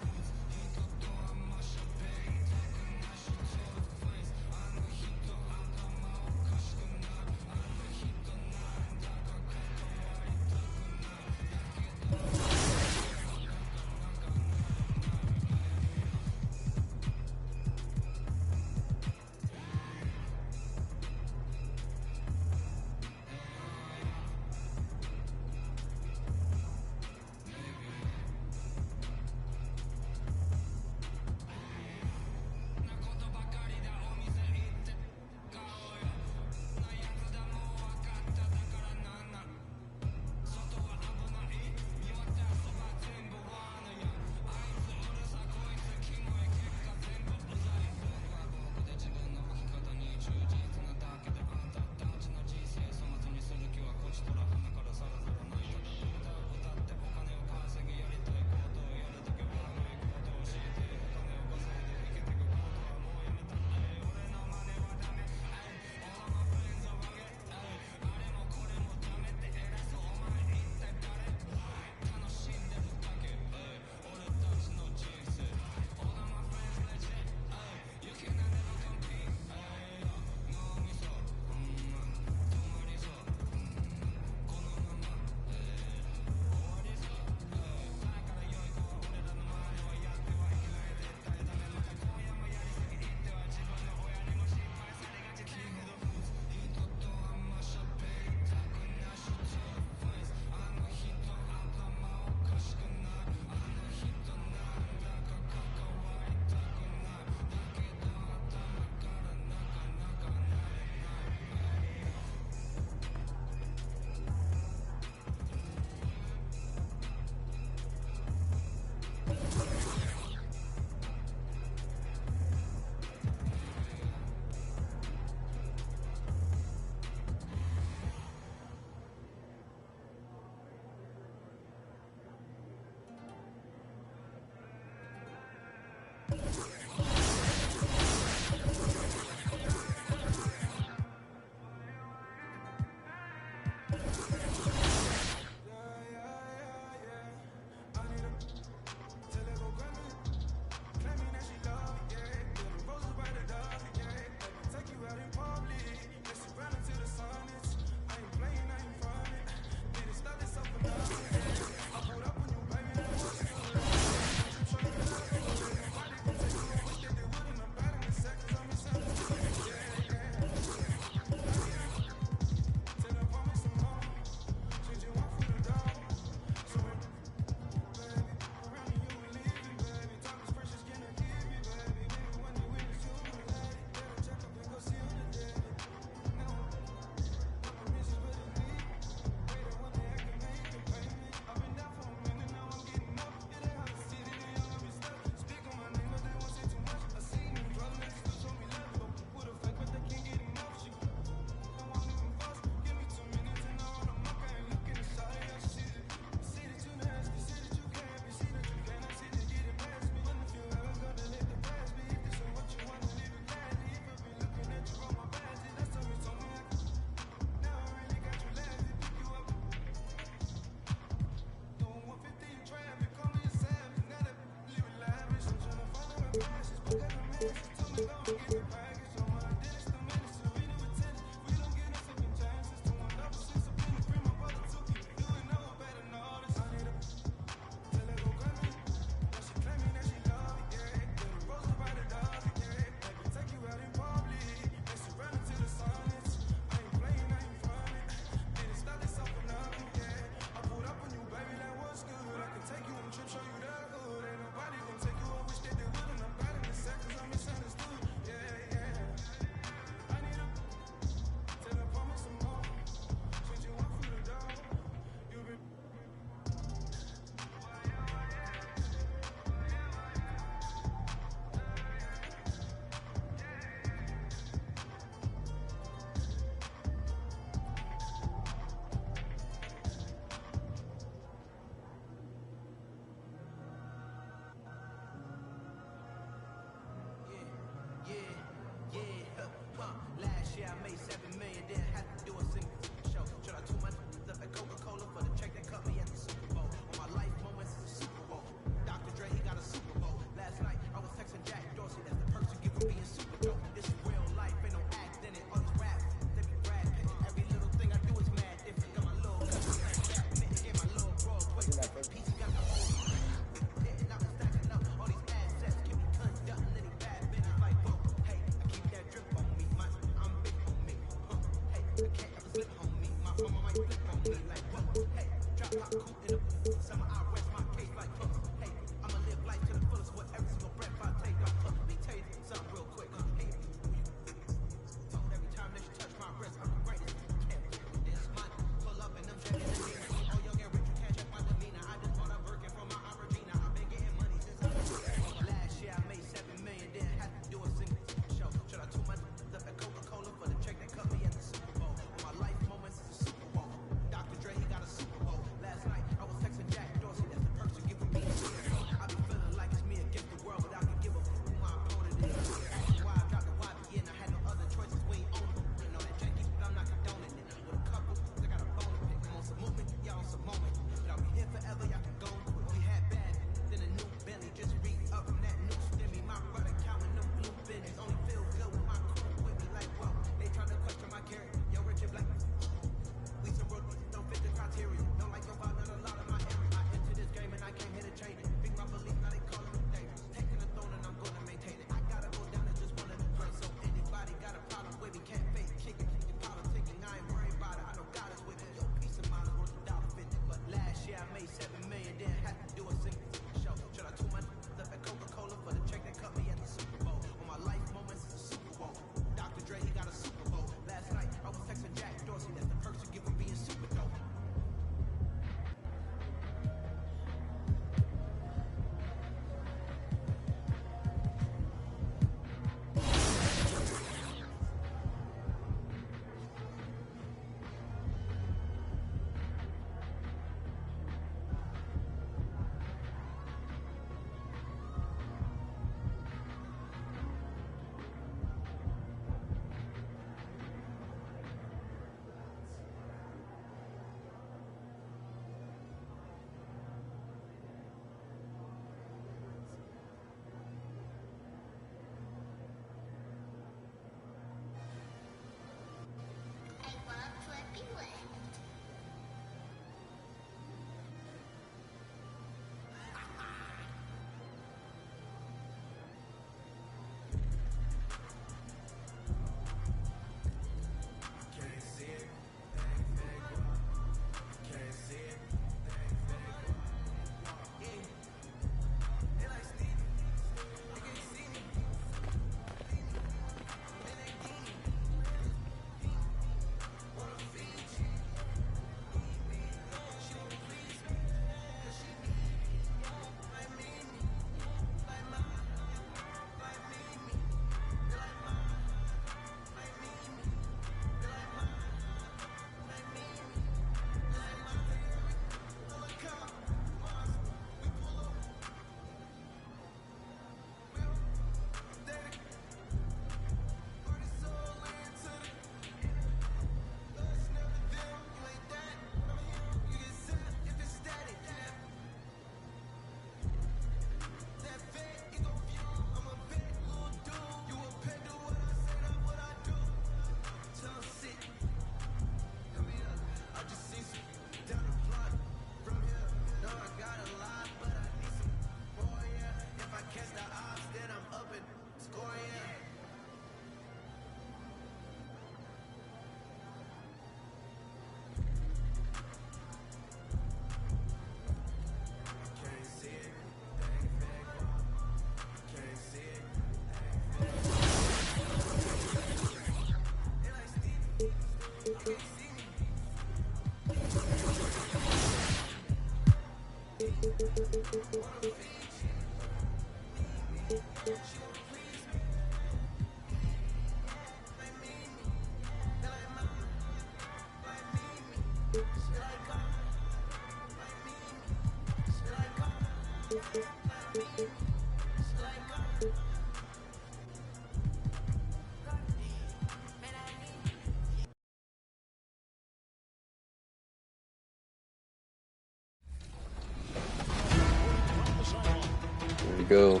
go.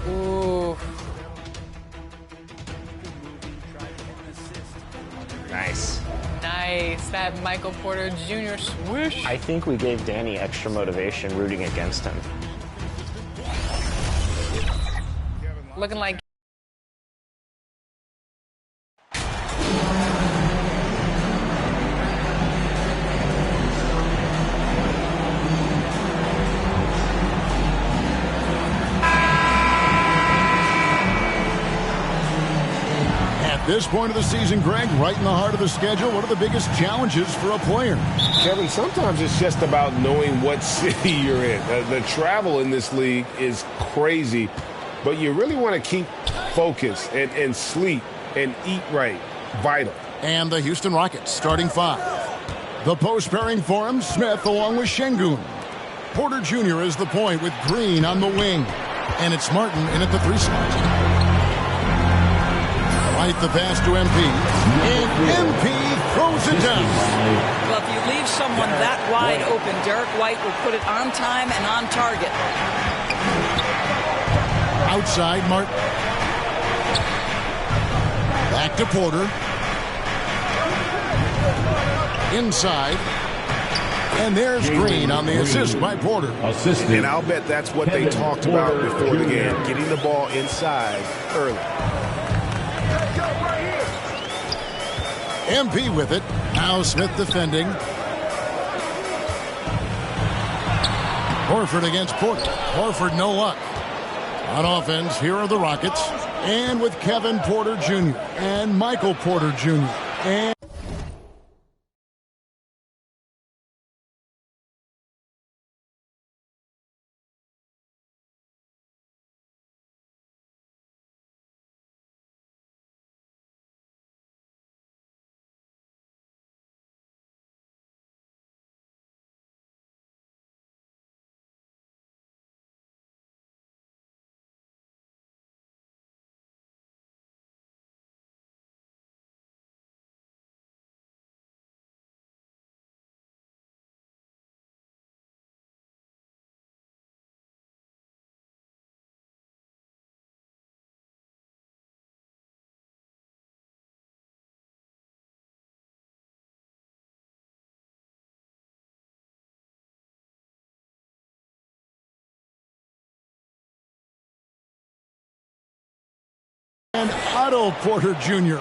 Ooh. Nice. Nice. That Michael Porter Jr. swoosh. I think we gave Danny extra motivation rooting against him. Looking like At this point of the season, Greg, right in the heart of the schedule, what are the biggest challenges for a player? Kevin, sometimes it's just about knowing what city you're in. The travel in this league is crazy, but you really want to keep focus and sleep and eat right. Vital. And the Houston Rockets starting five. The post pairing for him, Smith along with Şengün. Porter Jr. is the point with Green on the wing. And it's Martin in at the 3 spot. Right, the pass to MP. And MP throws it down. Well, if you leave someone that wide open, Derek White will put it on time and on target. Outside, Martin. Back to Porter. Inside. And there's Green on the assist by Porter. And I'll bet that's what they talked about before the game, getting the ball inside early. MP with it. Now Smith defending. Horford against Porter. Horford no luck. On offense, here are the Rockets. And with Kevin Porter Jr. and Michael Porter Jr. And Otto Porter Jr.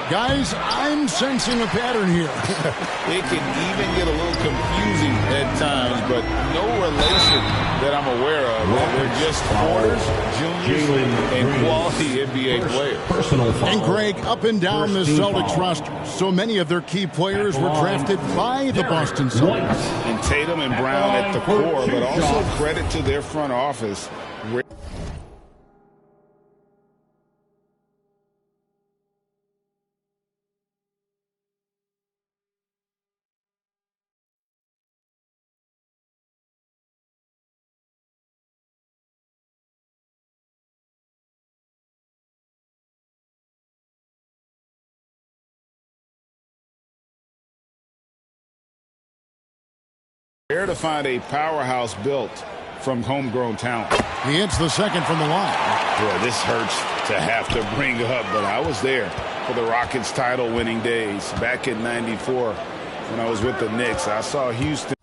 Guys, I'm sensing a pattern here. It can even get a little confusing at times, but no relation that I'm aware of. They're just Porters, juniors, and quality NBA players. And Greg, up and down the Celtics roster, so many of their key players were drafted by the Boston Celtics. And Tatum and Brown at the core, but also credit to their front office. Rare to find a powerhouse built from homegrown talent. He hits the second from the line. Boy, this hurts to have to bring up, but I was there for the Rockets title-winning days back in '94 when I was with the Knicks. I saw Houston.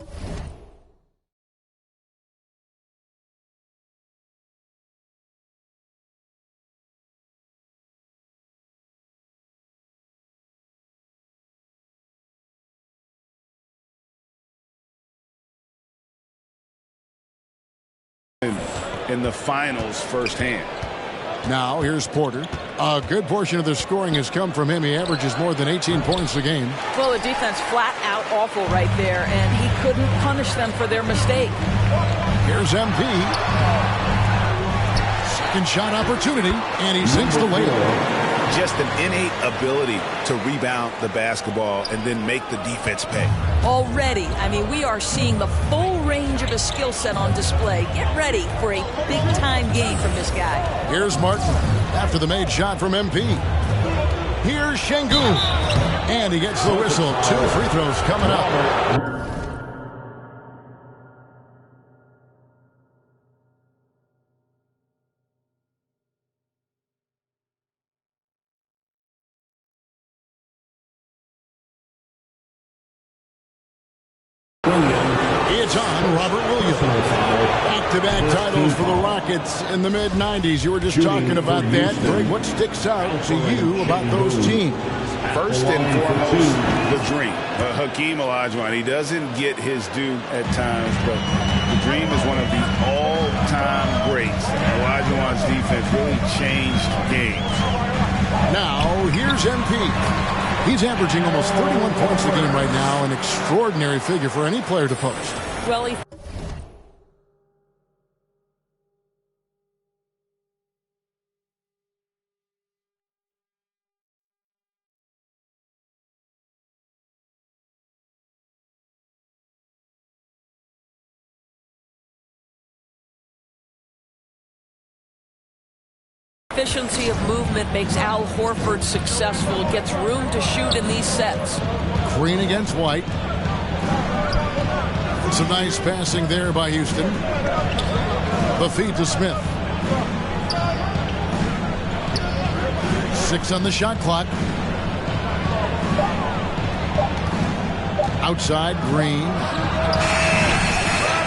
In the finals firsthand. Now here's Porter. A good portion of the scoring has come from him. He averages more than 18 points a game. Well, the defense flat out awful right there, and he couldn't punish them for their mistake. Here's MP. Second shot opportunity, and he sinks the layup. Just an innate ability to rebound the basketball and then make the defense pay. Already, I mean, we are seeing the full range of his skill set on display. Get ready for a big-time game from this guy. Here's Martin after the made shot from MP. Here's Şengün, and he gets the whistle. 2 free throws coming up. it's on Robert Williams. Back-to-back titles for the Rockets in the mid-90s. You were just talking about that. Greg, what sticks out to you about those teams? First and foremost, the dream. Hakeem Olajuwon, he doesn't get his due at times, but the dream is one of the all-time greats. Olajuwon's defense really changed games. Now, here's MP. He's averaging almost 31 points a game right now, an extraordinary figure for any player to post. Well, efficiency of movement makes Al Horford successful. Gets room to shoot in these sets. Green against White. Some nice passing there by Houston. The feed to Smith. 6 on the shot clock. Outside, Green.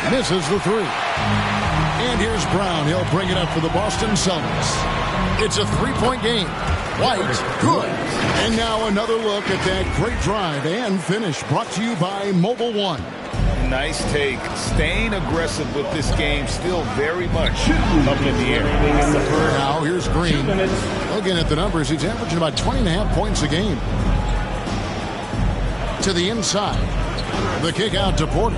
Misses the 3. And here's Brown. He'll bring it up for the Boston Celtics. It's a 3-point game. White, good. And now another look at that great drive and finish brought to you by Mobile One. Nice take. Staying aggressive with this game, still very much up in the air. Now here's Green. Looking at the numbers, he's averaging about 20.5 points a game. To the inside. The kick out to Porter.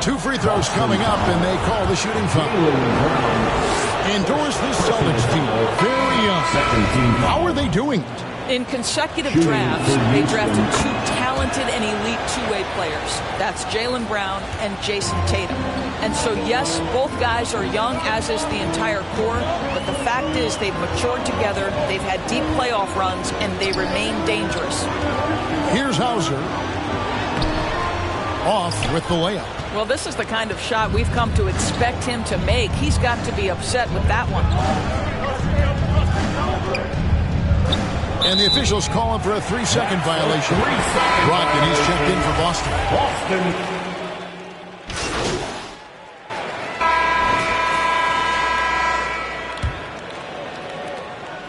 2 free throws coming up, and they call the shooting foul. Endorse the Celtics team. Very young. How are they doing it? In consecutive drafts, they drafted 2 talented and elite two-way players. That's Jaylen Brown and Jason Tatum. And so, yes, both guys are young, as is the entire core, but the fact is they've matured together, they've had deep playoff runs, and they remain dangerous. Here's Hauser. Off with the layup. Well, this is the kind of shot we've come to expect him to make. He's got to be upset with that one. And the officials calling for a 3-second violation. Brogdon, he's checked in for Boston.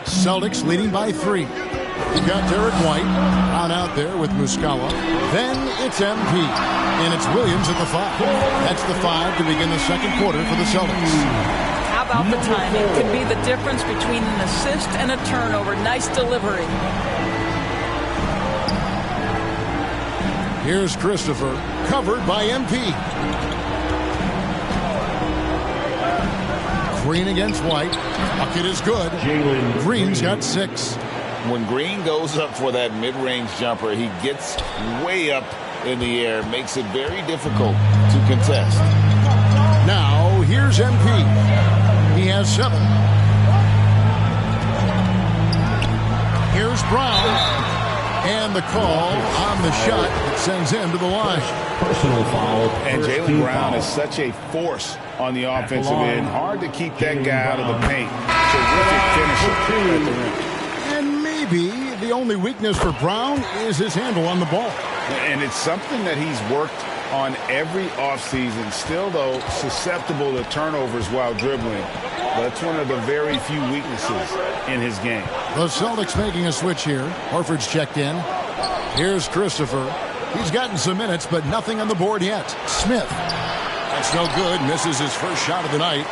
Celtics leading by 3. You've got Derek White on out there with Muscala. Then it's MP. And it's Williams at the 5. That's the 5 to begin the second quarter for the Celtics. How about the timing? Could be the difference between an assist and a turnover. Nice delivery. Here's Christopher, covered by MP. Green against White. Bucket is good. Green's got 6. When Green goes up for that mid-range jumper, he gets way up in the air, makes it very difficult to contest. Now, here's MP. He has 7. Here's Brown. And the call on the shot that sends him to the line. Personal foul. And Jaylen Brown is such a force on the offensive end. Hard to keep that guy out of the paint. Terrific finisher at the rim. And maybe the only weakness for Brown is his handle on the ball. And it's something that he's worked on every offseason. Still, though, susceptible to turnovers while dribbling. That's one of the very few weaknesses in his game. The Celtics making a switch here. Horford's checked in. Here's Christopher. He's gotten some minutes, but nothing on the board yet. Smith. That's no good. Misses his first shot of the night.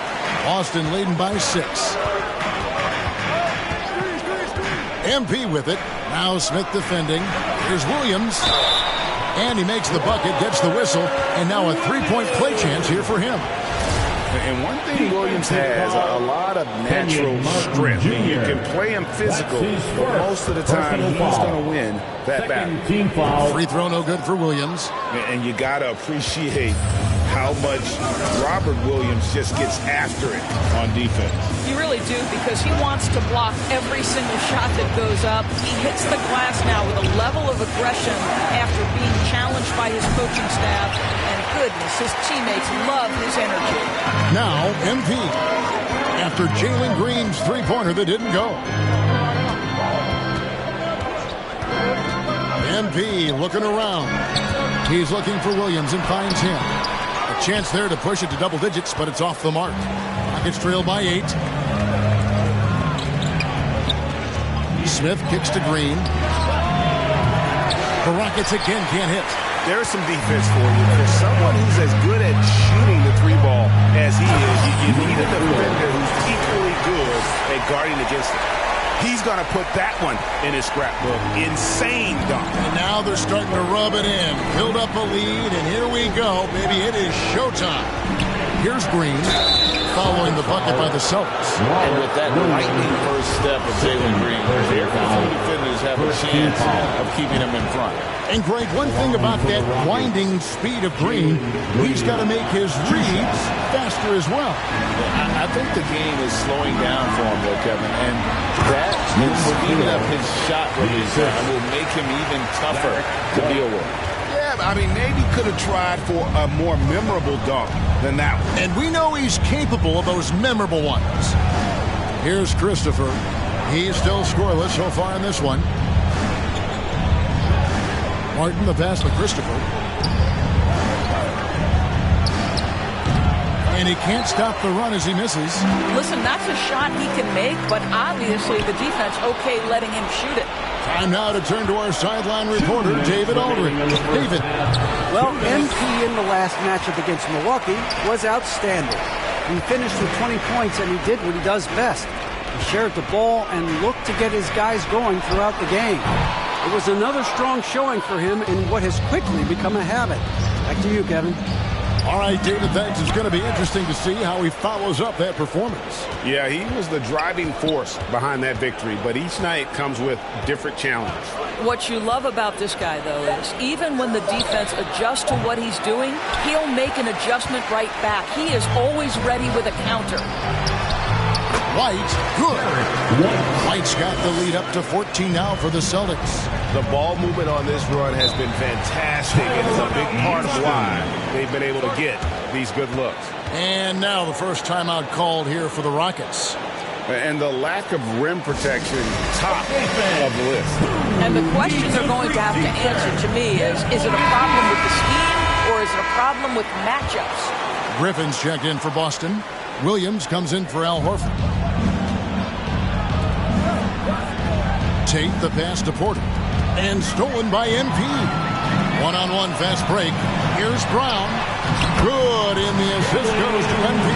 Boston leading by 6. MP with it. Now Smith defending. Here's Williams. And he makes the bucket, gets the whistle, and now a 3-point play chance here for him. And one thing Williams has, a lot of natural strength. You can play him physical, but most of the time he's going to win that battle. Free throw no good for Williams. And you got to appreciate how much Robert Williams just gets after it on defense. You really do, because he wants to block every single shot that goes up. He hits the glass now with a level of aggression after being challenged by his coaching staff. And goodness, his teammates love his energy. Now, MP, after Jalen Green's three-pointer that didn't go. MP looking around. He's looking for Williams and finds him. A chance there to push it to double digits, but it's off the mark. Rockets trail by 8. Smith kicks to Green. The Rockets again can't hit. There's some defense for you. For someone who's as good at shooting the three ball as he is, you need a defender who's equally good at guarding against it. He's going to put that one in his scrapbook. Insane dunk. And now they're starting to rub it in. Build up a lead, and here we go. Baby, it is showtime. Here's Green, following the bucket by the Celtics. And with that lightning first step of Jalen Green, very few defenders have a chance of keeping him in front. And Greg, one thing about that winding speed of Green, he's got to make his reads faster as well. I think the game is slowing down for him, though, Kevin, and that is speeding up his shot release and will make him even tougher to deal with. Yeah, I mean, maybe could have tried for a more memorable dunk than that one. And we know he's capable of those memorable ones. Here's Christopher. He's still scoreless so far in this one. Martin, the pass to Christopher. And he can't stop the run as he misses. Listen, that's a shot he can make, but obviously the defense okay letting him shoot it. Time now to turn to our sideline reporter, David Aldridge. David. Well, MP in the last matchup against Milwaukee was outstanding. He finished with 20 points, and he did what he does best. He shared the ball and looked to get his guys going throughout the game. It was another strong showing for him in what has quickly become a habit. Back to you, Kevin. All right, David, thanks. It's going to be interesting to see how he follows up that performance. Yeah, he was the driving force behind that victory, but each night comes with different challenges. What you love about this guy, though, is even when the defense adjusts to what he's doing, he'll make an adjustment right back. He is always ready with a counter. White, good. White's got the lead up to 14 now for the Celtics. The ball movement on this run has been fantastic, and it's a big part of why they've been able to get these good looks. And now the first timeout called here for the Rockets. And the lack of rim protection, top of the list. And the question they're going to have to answer to me is it a problem with the scheme or is it a problem with matchups? Griffin's checked in for Boston. Williams comes in for Al Horford. Tate the pass to Porter. And stolen by MP. One-on-one fast break. Here's Brown. Good, and the assist goes to MP.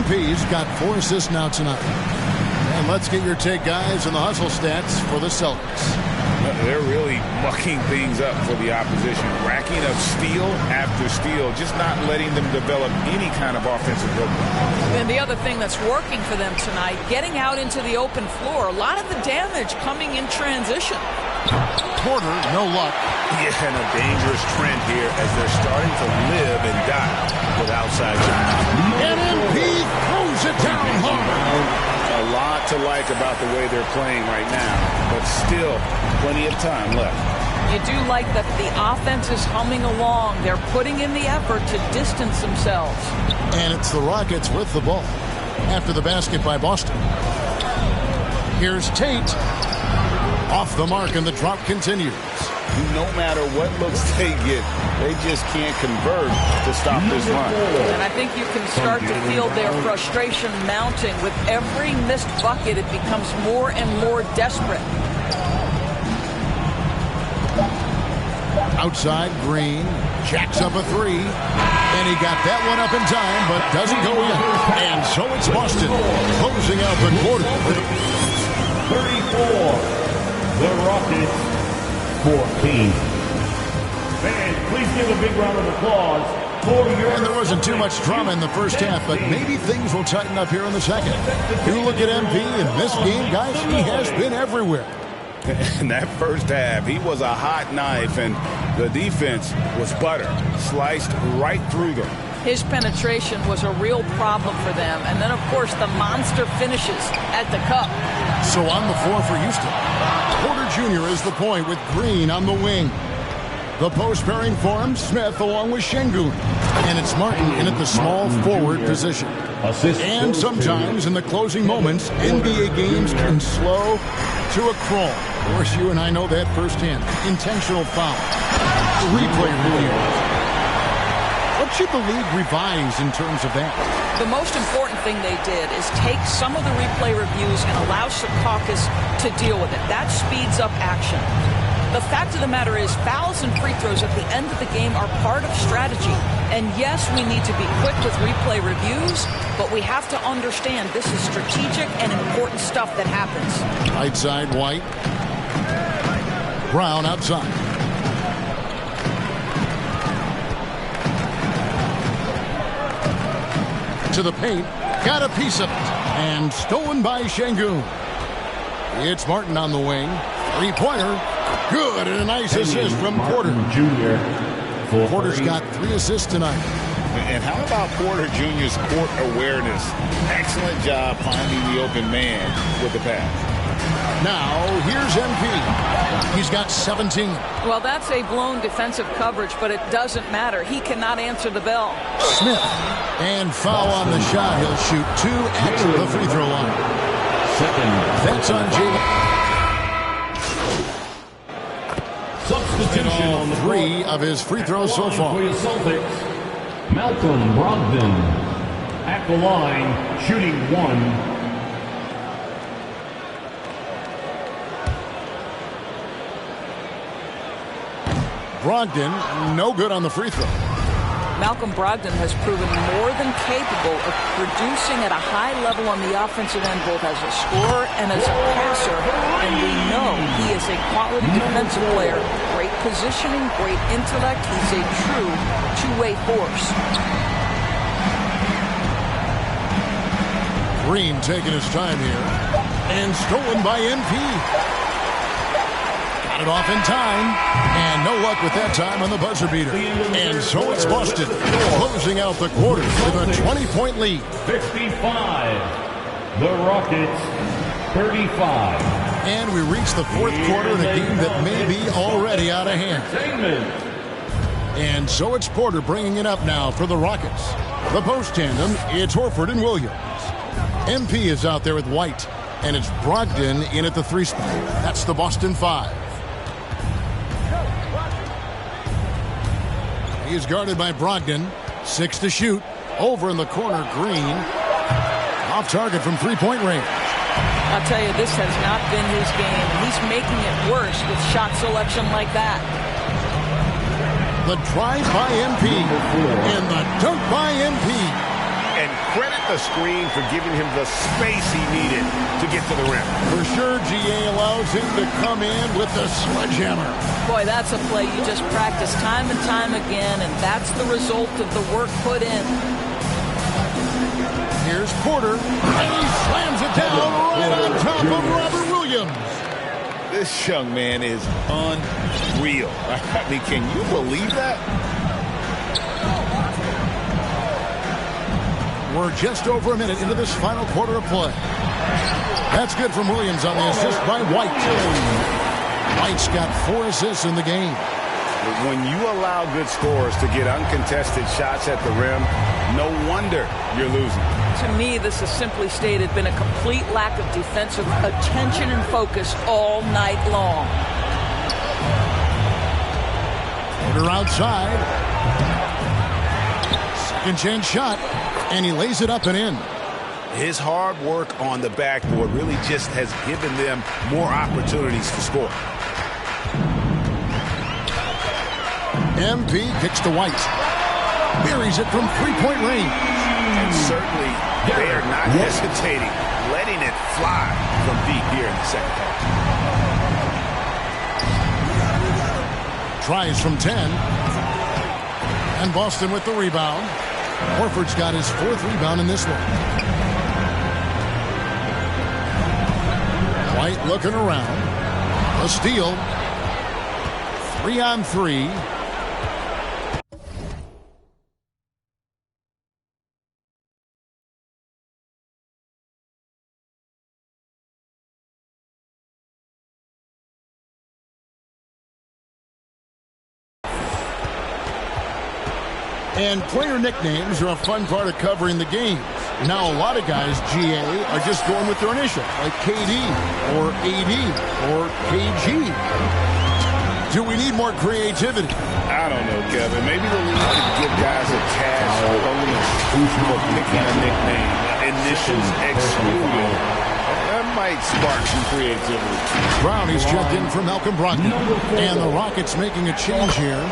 MP's got 4 assists now tonight. And let's get your take, guys, on the hustle stats for the Celtics. They're really mucking things up for the opposition. Racking up steal after steal, just not letting them develop any kind of offensive rhythm. And the other thing that's working for them tonight, getting out into the open floor, a lot of the damage coming in transition. Porter, no luck. Yeah, and a dangerous trend here as they're starting to live and die with outside shots. And MP throws it down hard. A lot to like about the way they're playing right now, but still plenty of time left. You do like that the offense is humming along. They're putting in the effort to distance themselves. And it's the Rockets with the ball after the basket by Boston. Here's Tate. Off the mark, and the drop continues. No matter what looks they get, they just can't convert to stop this run. And I think you can start to feel their frustration mounting. With every missed bucket, it becomes more and more desperate. Outside, Green jacks up a 3. And he got that one up in time, but doesn't go in. And so it's Boston closing out the quarter. 34. The Rockets, 14. Fans, please give a big round of applause for your... And there wasn't too much drama in the first half, but maybe things will tighten up here in the second. You look at MP in this game, guys, he has been everywhere. In that first half, he was a hot knife, and the defense was butter, sliced right through them. His penetration was a real problem for them. And then, of course, the monster finishes at the cup. So on the floor for Houston, Porter Jr. is the point with Green on the wing. The post pairing forms Smith along with Şengün. And it's Martin in at the small forward position. And sometimes in the closing moments, NBA games can slow to a crawl. Of course, you and I know that firsthand. Intentional foul. Replay review. What should the league revise in terms of that? The most important thing they did is take some of the replay reviews and allow Secaucus to deal with it. That speeds up action. The fact of the matter is fouls and free throws at the end of the game are part of strategy. And yes, we need to be quick with replay reviews, but we have to understand this is strategic and important stuff that happens. Right side, White. Brown outside. To the paint. Got a piece of it. And stolen by Şengün. It's Martin on the wing. Three-pointer. Good, and a nice assist from Porter. Jr. Porter's got 3 assists tonight. And how about Porter Jr.'s court awareness? Excellent job finding the open man with the pass. Now, here's MP. He's got 17. Well, that's a blown defensive coverage, but it doesn't matter. He cannot answer the bell. Smith. And foul on the shot. He'll shoot 2 at the free throw line. That's on Jalen. Substitution on the 3 of his free throws so far. For your Celtics, Malcolm Brogdon at the line, shooting 1. Brogdon, no good on the free throw. Malcolm Brogdon has proven more than capable of producing at a high level on the offensive end, both as a scorer and as a passer. And we know he is a quality defensive player. Great positioning, great intellect. He's a true two-way force. Green taking his time here. And stolen by MP. Got it off in time. And no luck with that time on the buzzer beater. And so it's Boston closing out the quarter with a 20-point lead. 55. The Rockets, 35. And we reach the fourth quarter in a game that may be already out of hand. And so it's Porter bringing it up now for the Rockets. The post tandem, it's Horford and Williams. MP is out there with White. And it's Brogdon in at the 3 spot. That's the Boston 5. He's guarded by Brogdon. 6 to shoot. Over in the corner, Green. Off target from three-point range. I'll tell you, this has not been his game. He's making it worse with shot selection like that. The drive by MP. And the dunk by MP. And credit the screen for giving him the space he needed to get to the rim. For sure, GA allows him to come in with the sledgehammer. Boy, that's a play you just practice time and time again, and that's the result of the work put in. Here's Porter, and he slams it down right on top of Robert Williams. This young man is unreal. I mean, can you believe that? We're just over a minute into this final quarter of play. That's good from Williams on the assist by White. White's got 4 assists in the game. When you allow good scorers to get uncontested shots at the rim, no wonder you're losing. To me, this has simply stated been a complete lack of defensive attention and focus all night long. Porter outside. Second chance shot. And he lays it up and in. His hard work on the backboard really just has given them more opportunities to score. MP kicks to White. Buries it from three-point range. And certainly they are not hesitating, letting it fly from deep here in the second half. Tries from 10. And Boston with the rebound. Horford's got his 4th rebound in this one. White looking around. A steal. 3-on-3. And player nicknames are a fun part of covering the games. Now, a lot of guys, GA, are just going with their initials, like KD or AD or KG. Do we need more creativity? I don't know, Kevin. Maybe the league could give guys a task for picking a nickname, initials excluded. That might spark some creativity. Brownie's checked in for Malcolm Brogdon. And the Rockets making a change here.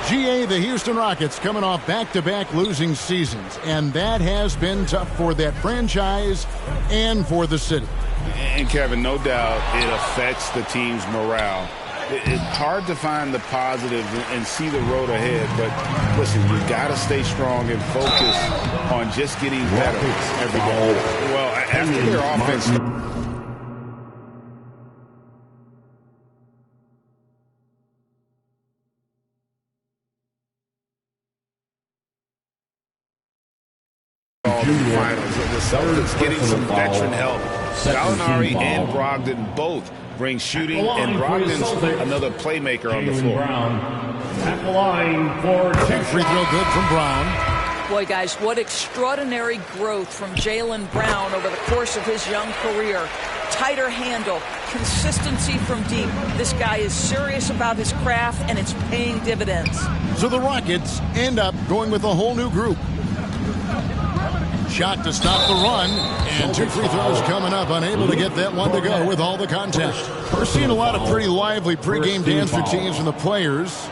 GA, the Houston Rockets, coming off back-to-back losing seasons. And that has been tough for that franchise and for the city. And, Kevin, no doubt it affects the team's morale. It's hard to find the positives and see the road ahead. But, listen, you got to stay strong and focus on just getting better every day. Well, after their offense... Finals. The Celtics getting some veteran help. Gallinari and Brogdon both bring shooting, and Brogdon's another playmaker on the floor. At the line for free throw good from Brown. Boy, guys, what extraordinary growth from Jaylen Brown over the course of his young career. Tighter handle, consistency from deep. This guy is serious about his craft, and it's paying dividends. So the Rockets end up going with a whole new group. Shot to stop the run, and two free throws coming up, unable to get that one to go with all the contact. We're seeing a lot of pretty lively pregame dance routines from the players.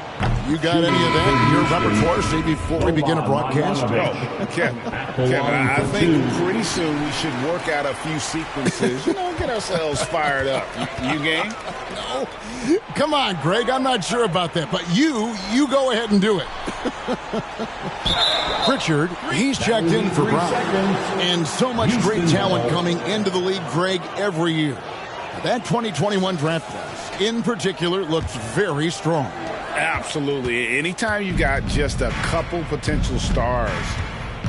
You got any of that in your repertoire, say, before we begin a broadcast? No, Kevin, I think pretty soon we should work out a few sequences, get ourselves fired up. You game? No. Come on, Greg, I'm not sure about that, but you go ahead and do it. Pritchard, he's checked in for Brown. And so much great talent coming into the league, Greg, every year. That 2021 draft class, in particular, looks very strong. Absolutely. Anytime you got just a couple potential stars,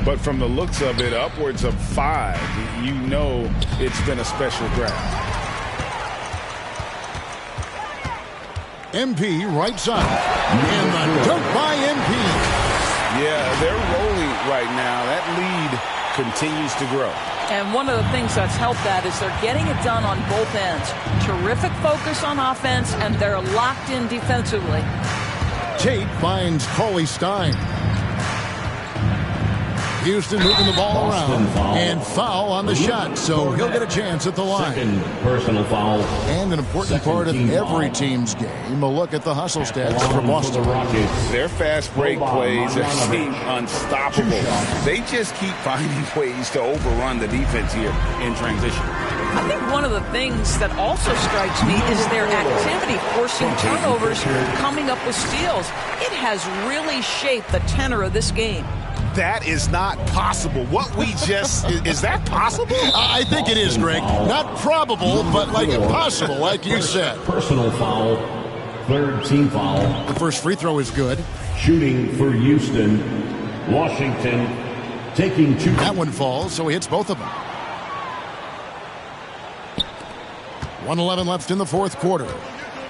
but from the looks of it, upwards of 5, you know it's been a special draft. MP right side. And the dunk by MP. Yeah, they're rolling right now. That lead continues to grow. And one of the things that's helped that is they're getting it done on both ends. Terrific focus on offense, and they're locked in defensively. Tate finds Cauley Stein. Houston moving the ball around. And foul on the shot, so he'll get a chance at the line. Second personal foul. And an important part of every team's game, a look at the hustle stats for Boston. Their fast break plays seem unstoppable. They just keep finding ways to overrun the defense here in transition. I think one of the things that also strikes me is their activity, forcing turnovers, coming up with steals. It has really shaped the tenor of this game. That is not possible. What we just... is that possible? I think it is, Greg. Not probable, but like impossible, like you said. Personal foul. Third team foul. The first free throw is good. Shooting for Houston. Washington taking 2. That one falls, so he hits both of them. 1:11 left in the fourth quarter.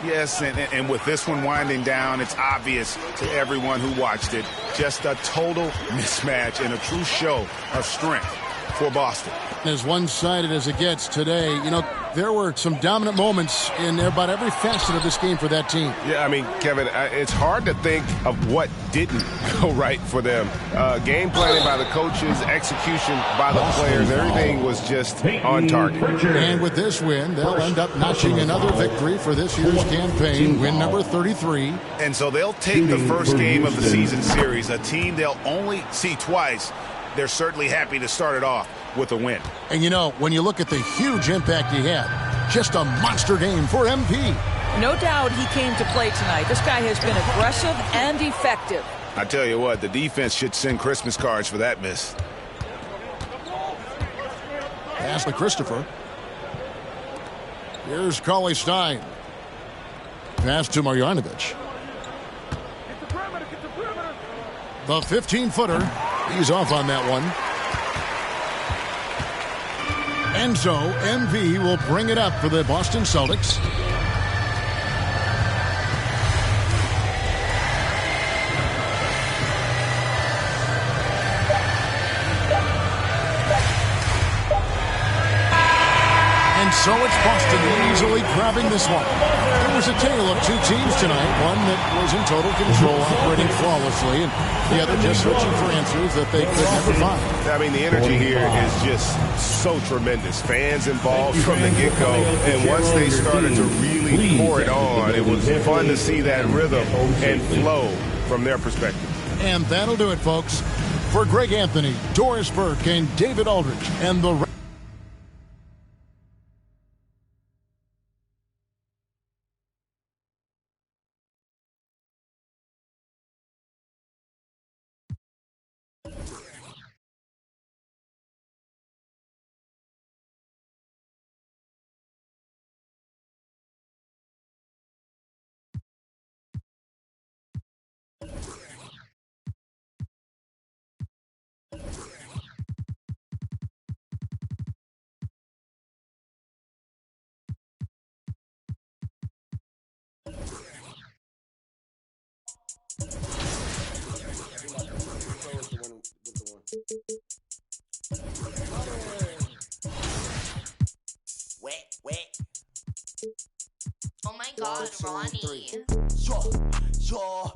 Yes, and with this one winding down, it's obvious to everyone who watched it. Just a total mismatch and a true show of strength for Boston. As one-sided as it gets today, there were some dominant moments in about every facet of this game for that team. Yeah, I mean, Kevin, it's hard to think of what didn't go right for them. Game planning by the coaches, execution by the players, everything was just on target. And with this win, they'll end up notching another victory for this year's campaign, win number 33. And so they'll take the first game of the season series, a team they'll only see twice. They're certainly happy to start it off with a win. And when you look at the huge impact he had, just a monster game for MP. No doubt he came to play tonight. This guy has been aggressive and effective. I tell you what, the defense should send Christmas cards for that miss. Pass to Christopher. Here's Cauley Stein. Pass to Marjanovic. The 15-footer. He's off on that one. And so MP will bring it up for the Boston Celtics. So it's Boston easily grabbing this one. It was a tale of two teams tonight, one that was in total control, operating flawlessly, and the other just searching for answers that they could never find. I mean, the energy here is just so tremendous. Fans involved from the get-go, and once they started to really pour it on, it was fun to see that rhythm and flow from their perspective. And that'll do it, folks. For Greg Anthony, Doris Burke, and David Aldridge, and the Wet. Oh my God, Ronnie. Yo.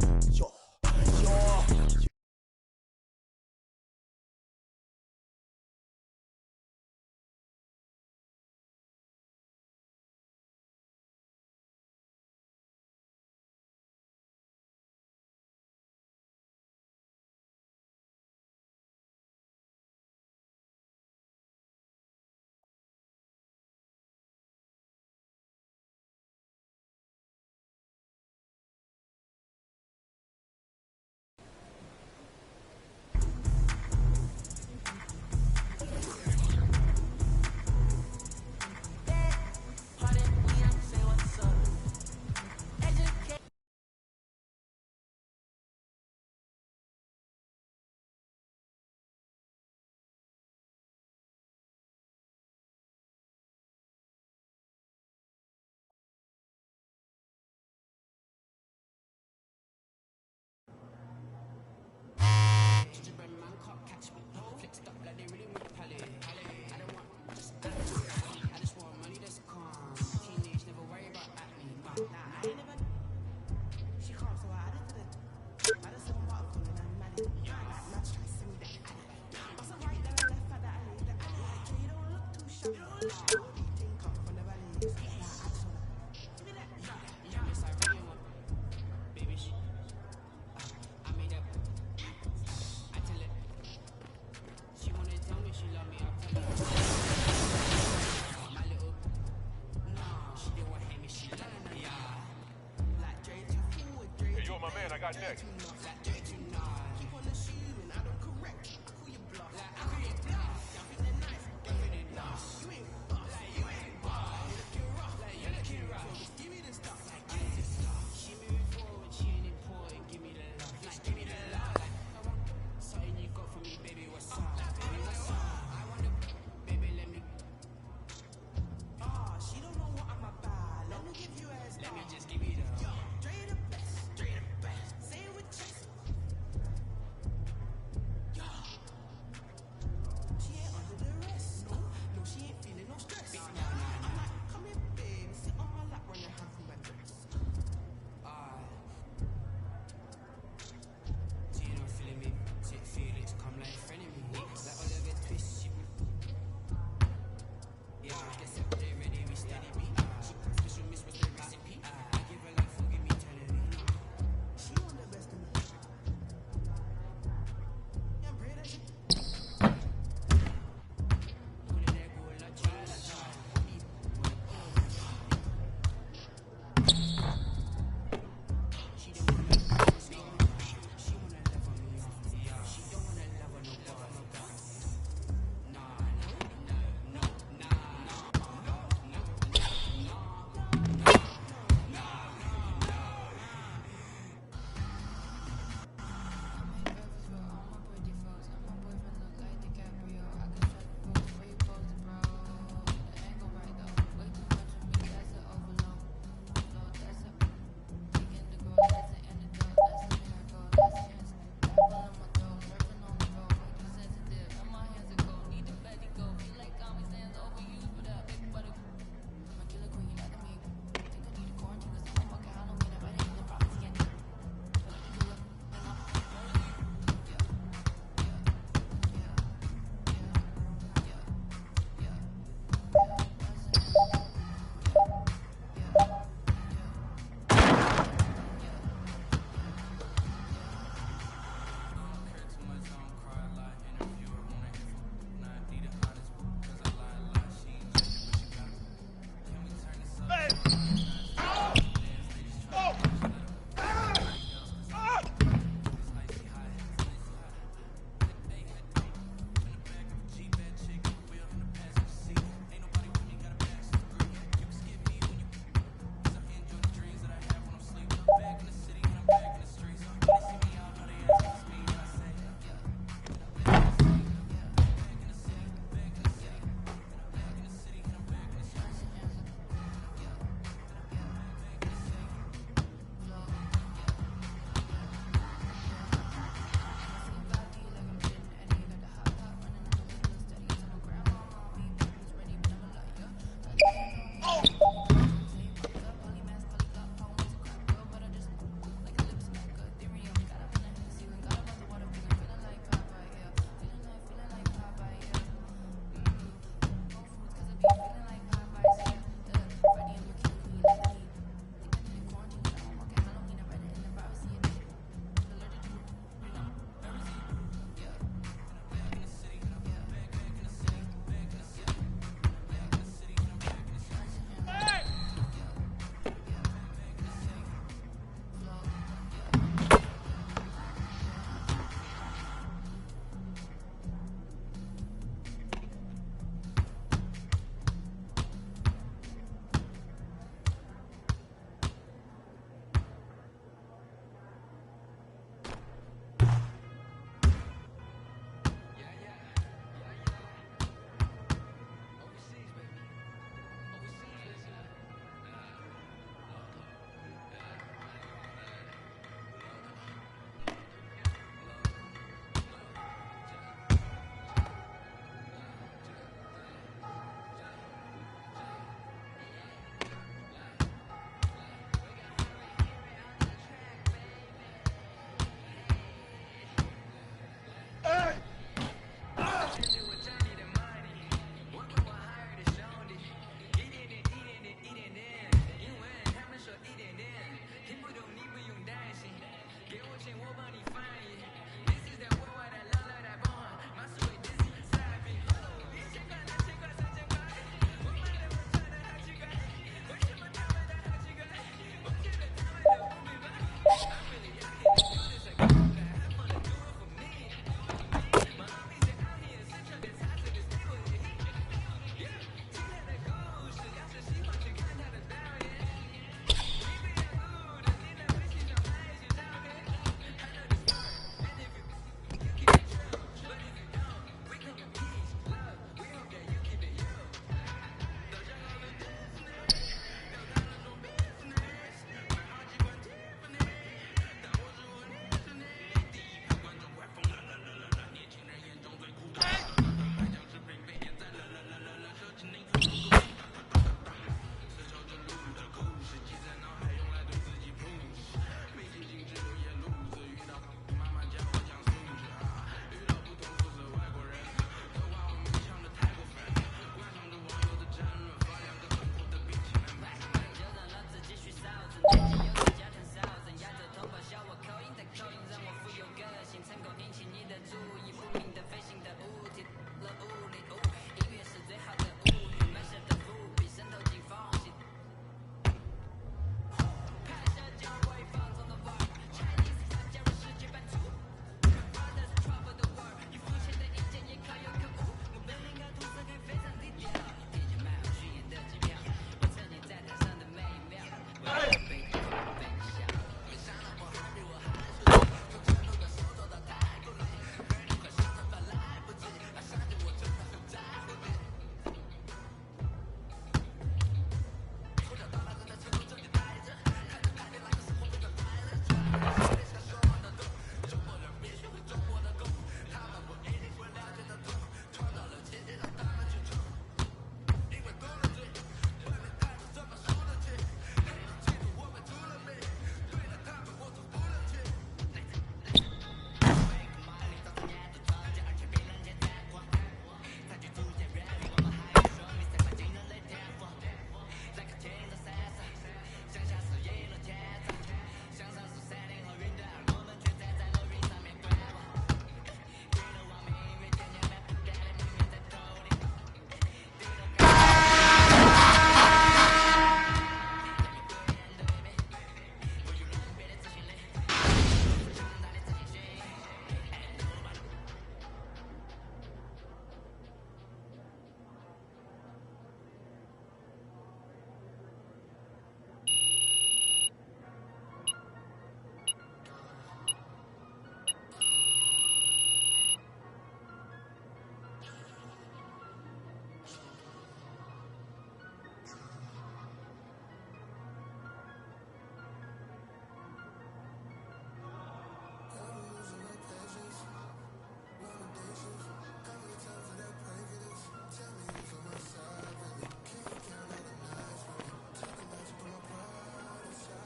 I got next.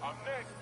Up next.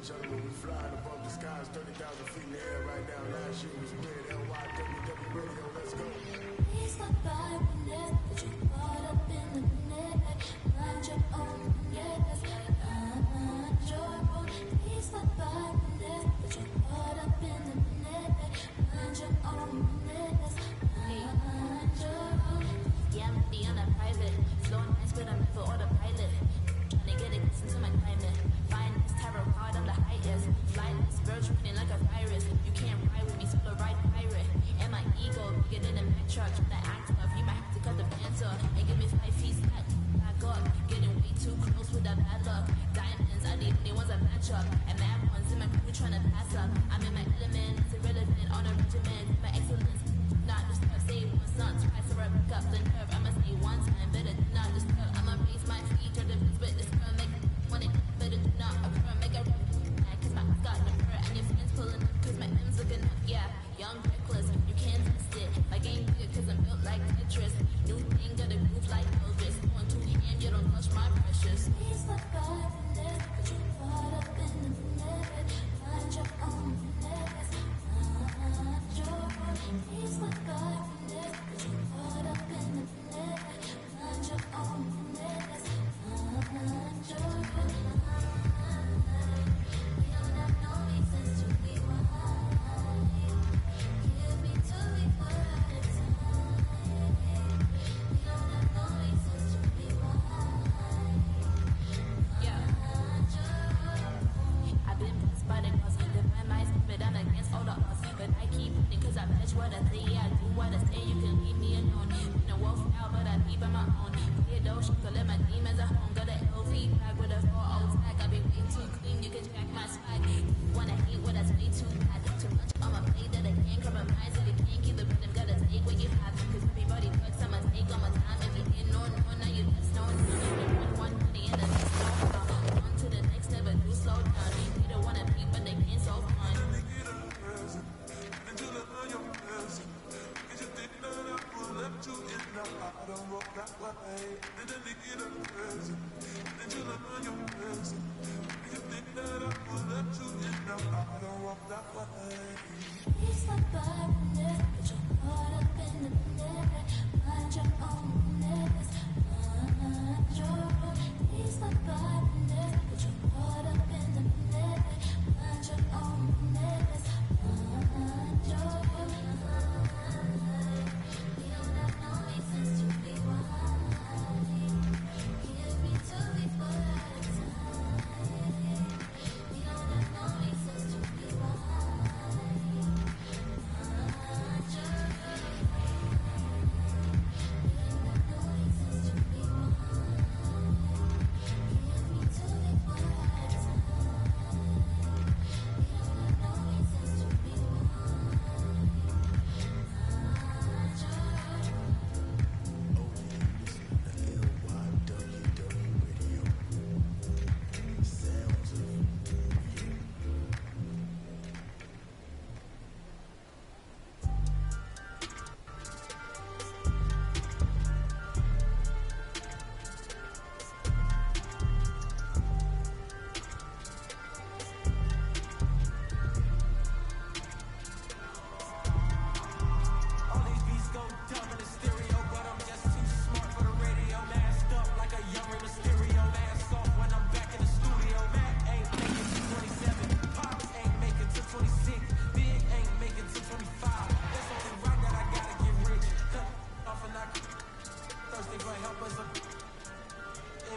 Gentlemen, we flying above the skies, 30,000 feet in the air right now. Last year was weird. LYWW radio, let's go. He's my vibe, but you caught up in the net. Mind your own, yes. Mind your own. He's my vibe, but you caught up in the net. Mind your own, yes. Mind your own. Yeah, I'm beyond that private. Slow and nice, but I'm never autopilot. Trying to get it into my climate. Finest tarot card on the highest. Blindness, birds running like a virus. You can't ride with me, solo ride pirate. And my ego bigger than a metro. Trying to act tough, you might have to cut the pants off. And give me 5 feet back up. Getting way too close with that bad luck. Diamonds, I need only ones I match up. And mad ones in my crew trying to pass up. I'm in my element, it's irrelevant on a regimen. My excellence, not disturb. Say once, not twice, or I pick up the nerve. I'ma say one time, better than not disturb. I'ma raise my feet, turn the beats with this girl, make money, better than not occur. Make a cause my eyes got no hurt. And your friends pulling up cause my M's looking up. Yeah, young, reckless, you can't test it. My game big cause I'm built like Tetris. New thing, got a groove like Elvis. Going two hand, you don't touch my precious. He's the vibe in this, but you caught up in the net. Find your own finesse. Find your own. He's the vibe in this, but you caught up in the net. Find your own finesse.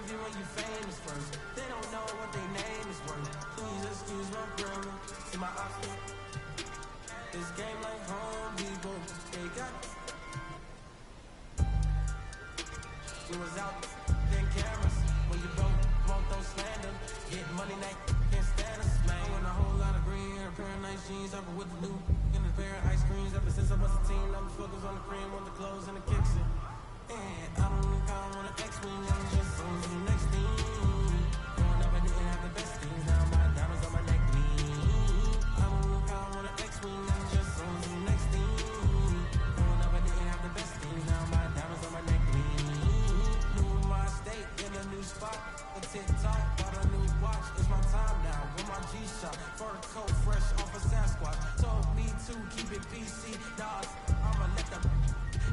you when you famous first. They don't know what their name is worth. Please excuse my grammar. See my option. This game like Home Depot. They got. We was out, then cameras. When you broke, won't throw slander. Get money, night, can't stand us, man. I want a whole lot of green, a pair of nice jeans, up with the new, and a pair of ice creams. Ever since I was a teen, I'm focused on the cream, on the clothes and the kicks. And I don't think I want an X-Wing, I'm just on to the next thing. Growing up, I didn't have the best things, now my diamonds on my neck clean. I don't think I want an X-Wing, I'm just on to the next thing. Growing up, I didn't have the best things, now my diamonds on my neck clean. New my state, in a new spot, a TikTok, bought a new watch, it's my time now, with my G-Shock, fur coat fresh off a Sasquatch, told me to keep it PC, nah, I'ma let them,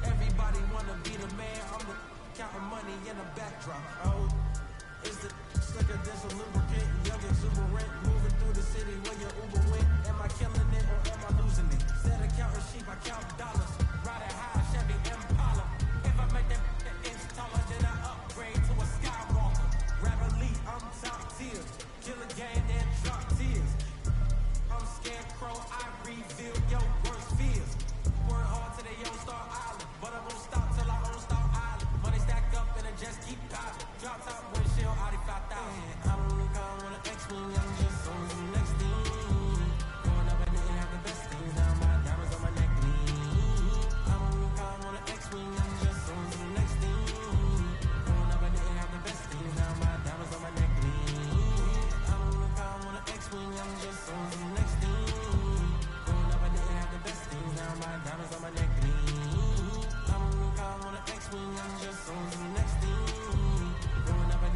everybody wanna be the man, I'm the counting money in the backdrop, oh, is the slicker than some lubricant, young exuberant, moving through the city where your Uber went, am I killing it or am I losing it, instead of counting sheep, I count dollars, riding high, Chevy Impala, if I make that inch taller, then I upgrade to a Skywalker, rap elite, I'm top tier, kill a game, then drop tears, I'm scarecrow, I reveal your worst fears, work hard till they on Star Island, but I won't stop till I own Star Island, money stack up and I just keep piling, drop top windshield, Audi 5000, I don't think I want an X-Wing, I'm just on to the next thing, growing up I didn't have the best things, now my diamonds on my neck clean, I don't think I want an X-Wing, I'm just on to the next thing, growing up I didn't have the best things, now my diamonds on my neck clean, I don't think I want an X-Wing, I'm just on to the next thing, growing up I didn't have the best things, now my diamonds on my neck clean, I don't think I want an X-Wing, I'm just on to the next thing, growing up I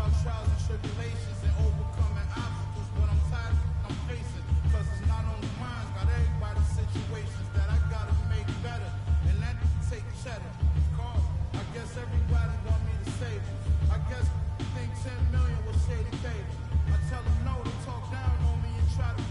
about trials and tribulations and overcoming obstacles, but I'm tired, I'm facing, cause it's not only mine, got everybody's situations that I gotta make better, and that take cheddar. Call, I guess everybody want me to save them. I guess think 10 million was shady baby. I tell them no, they talk down on me and try to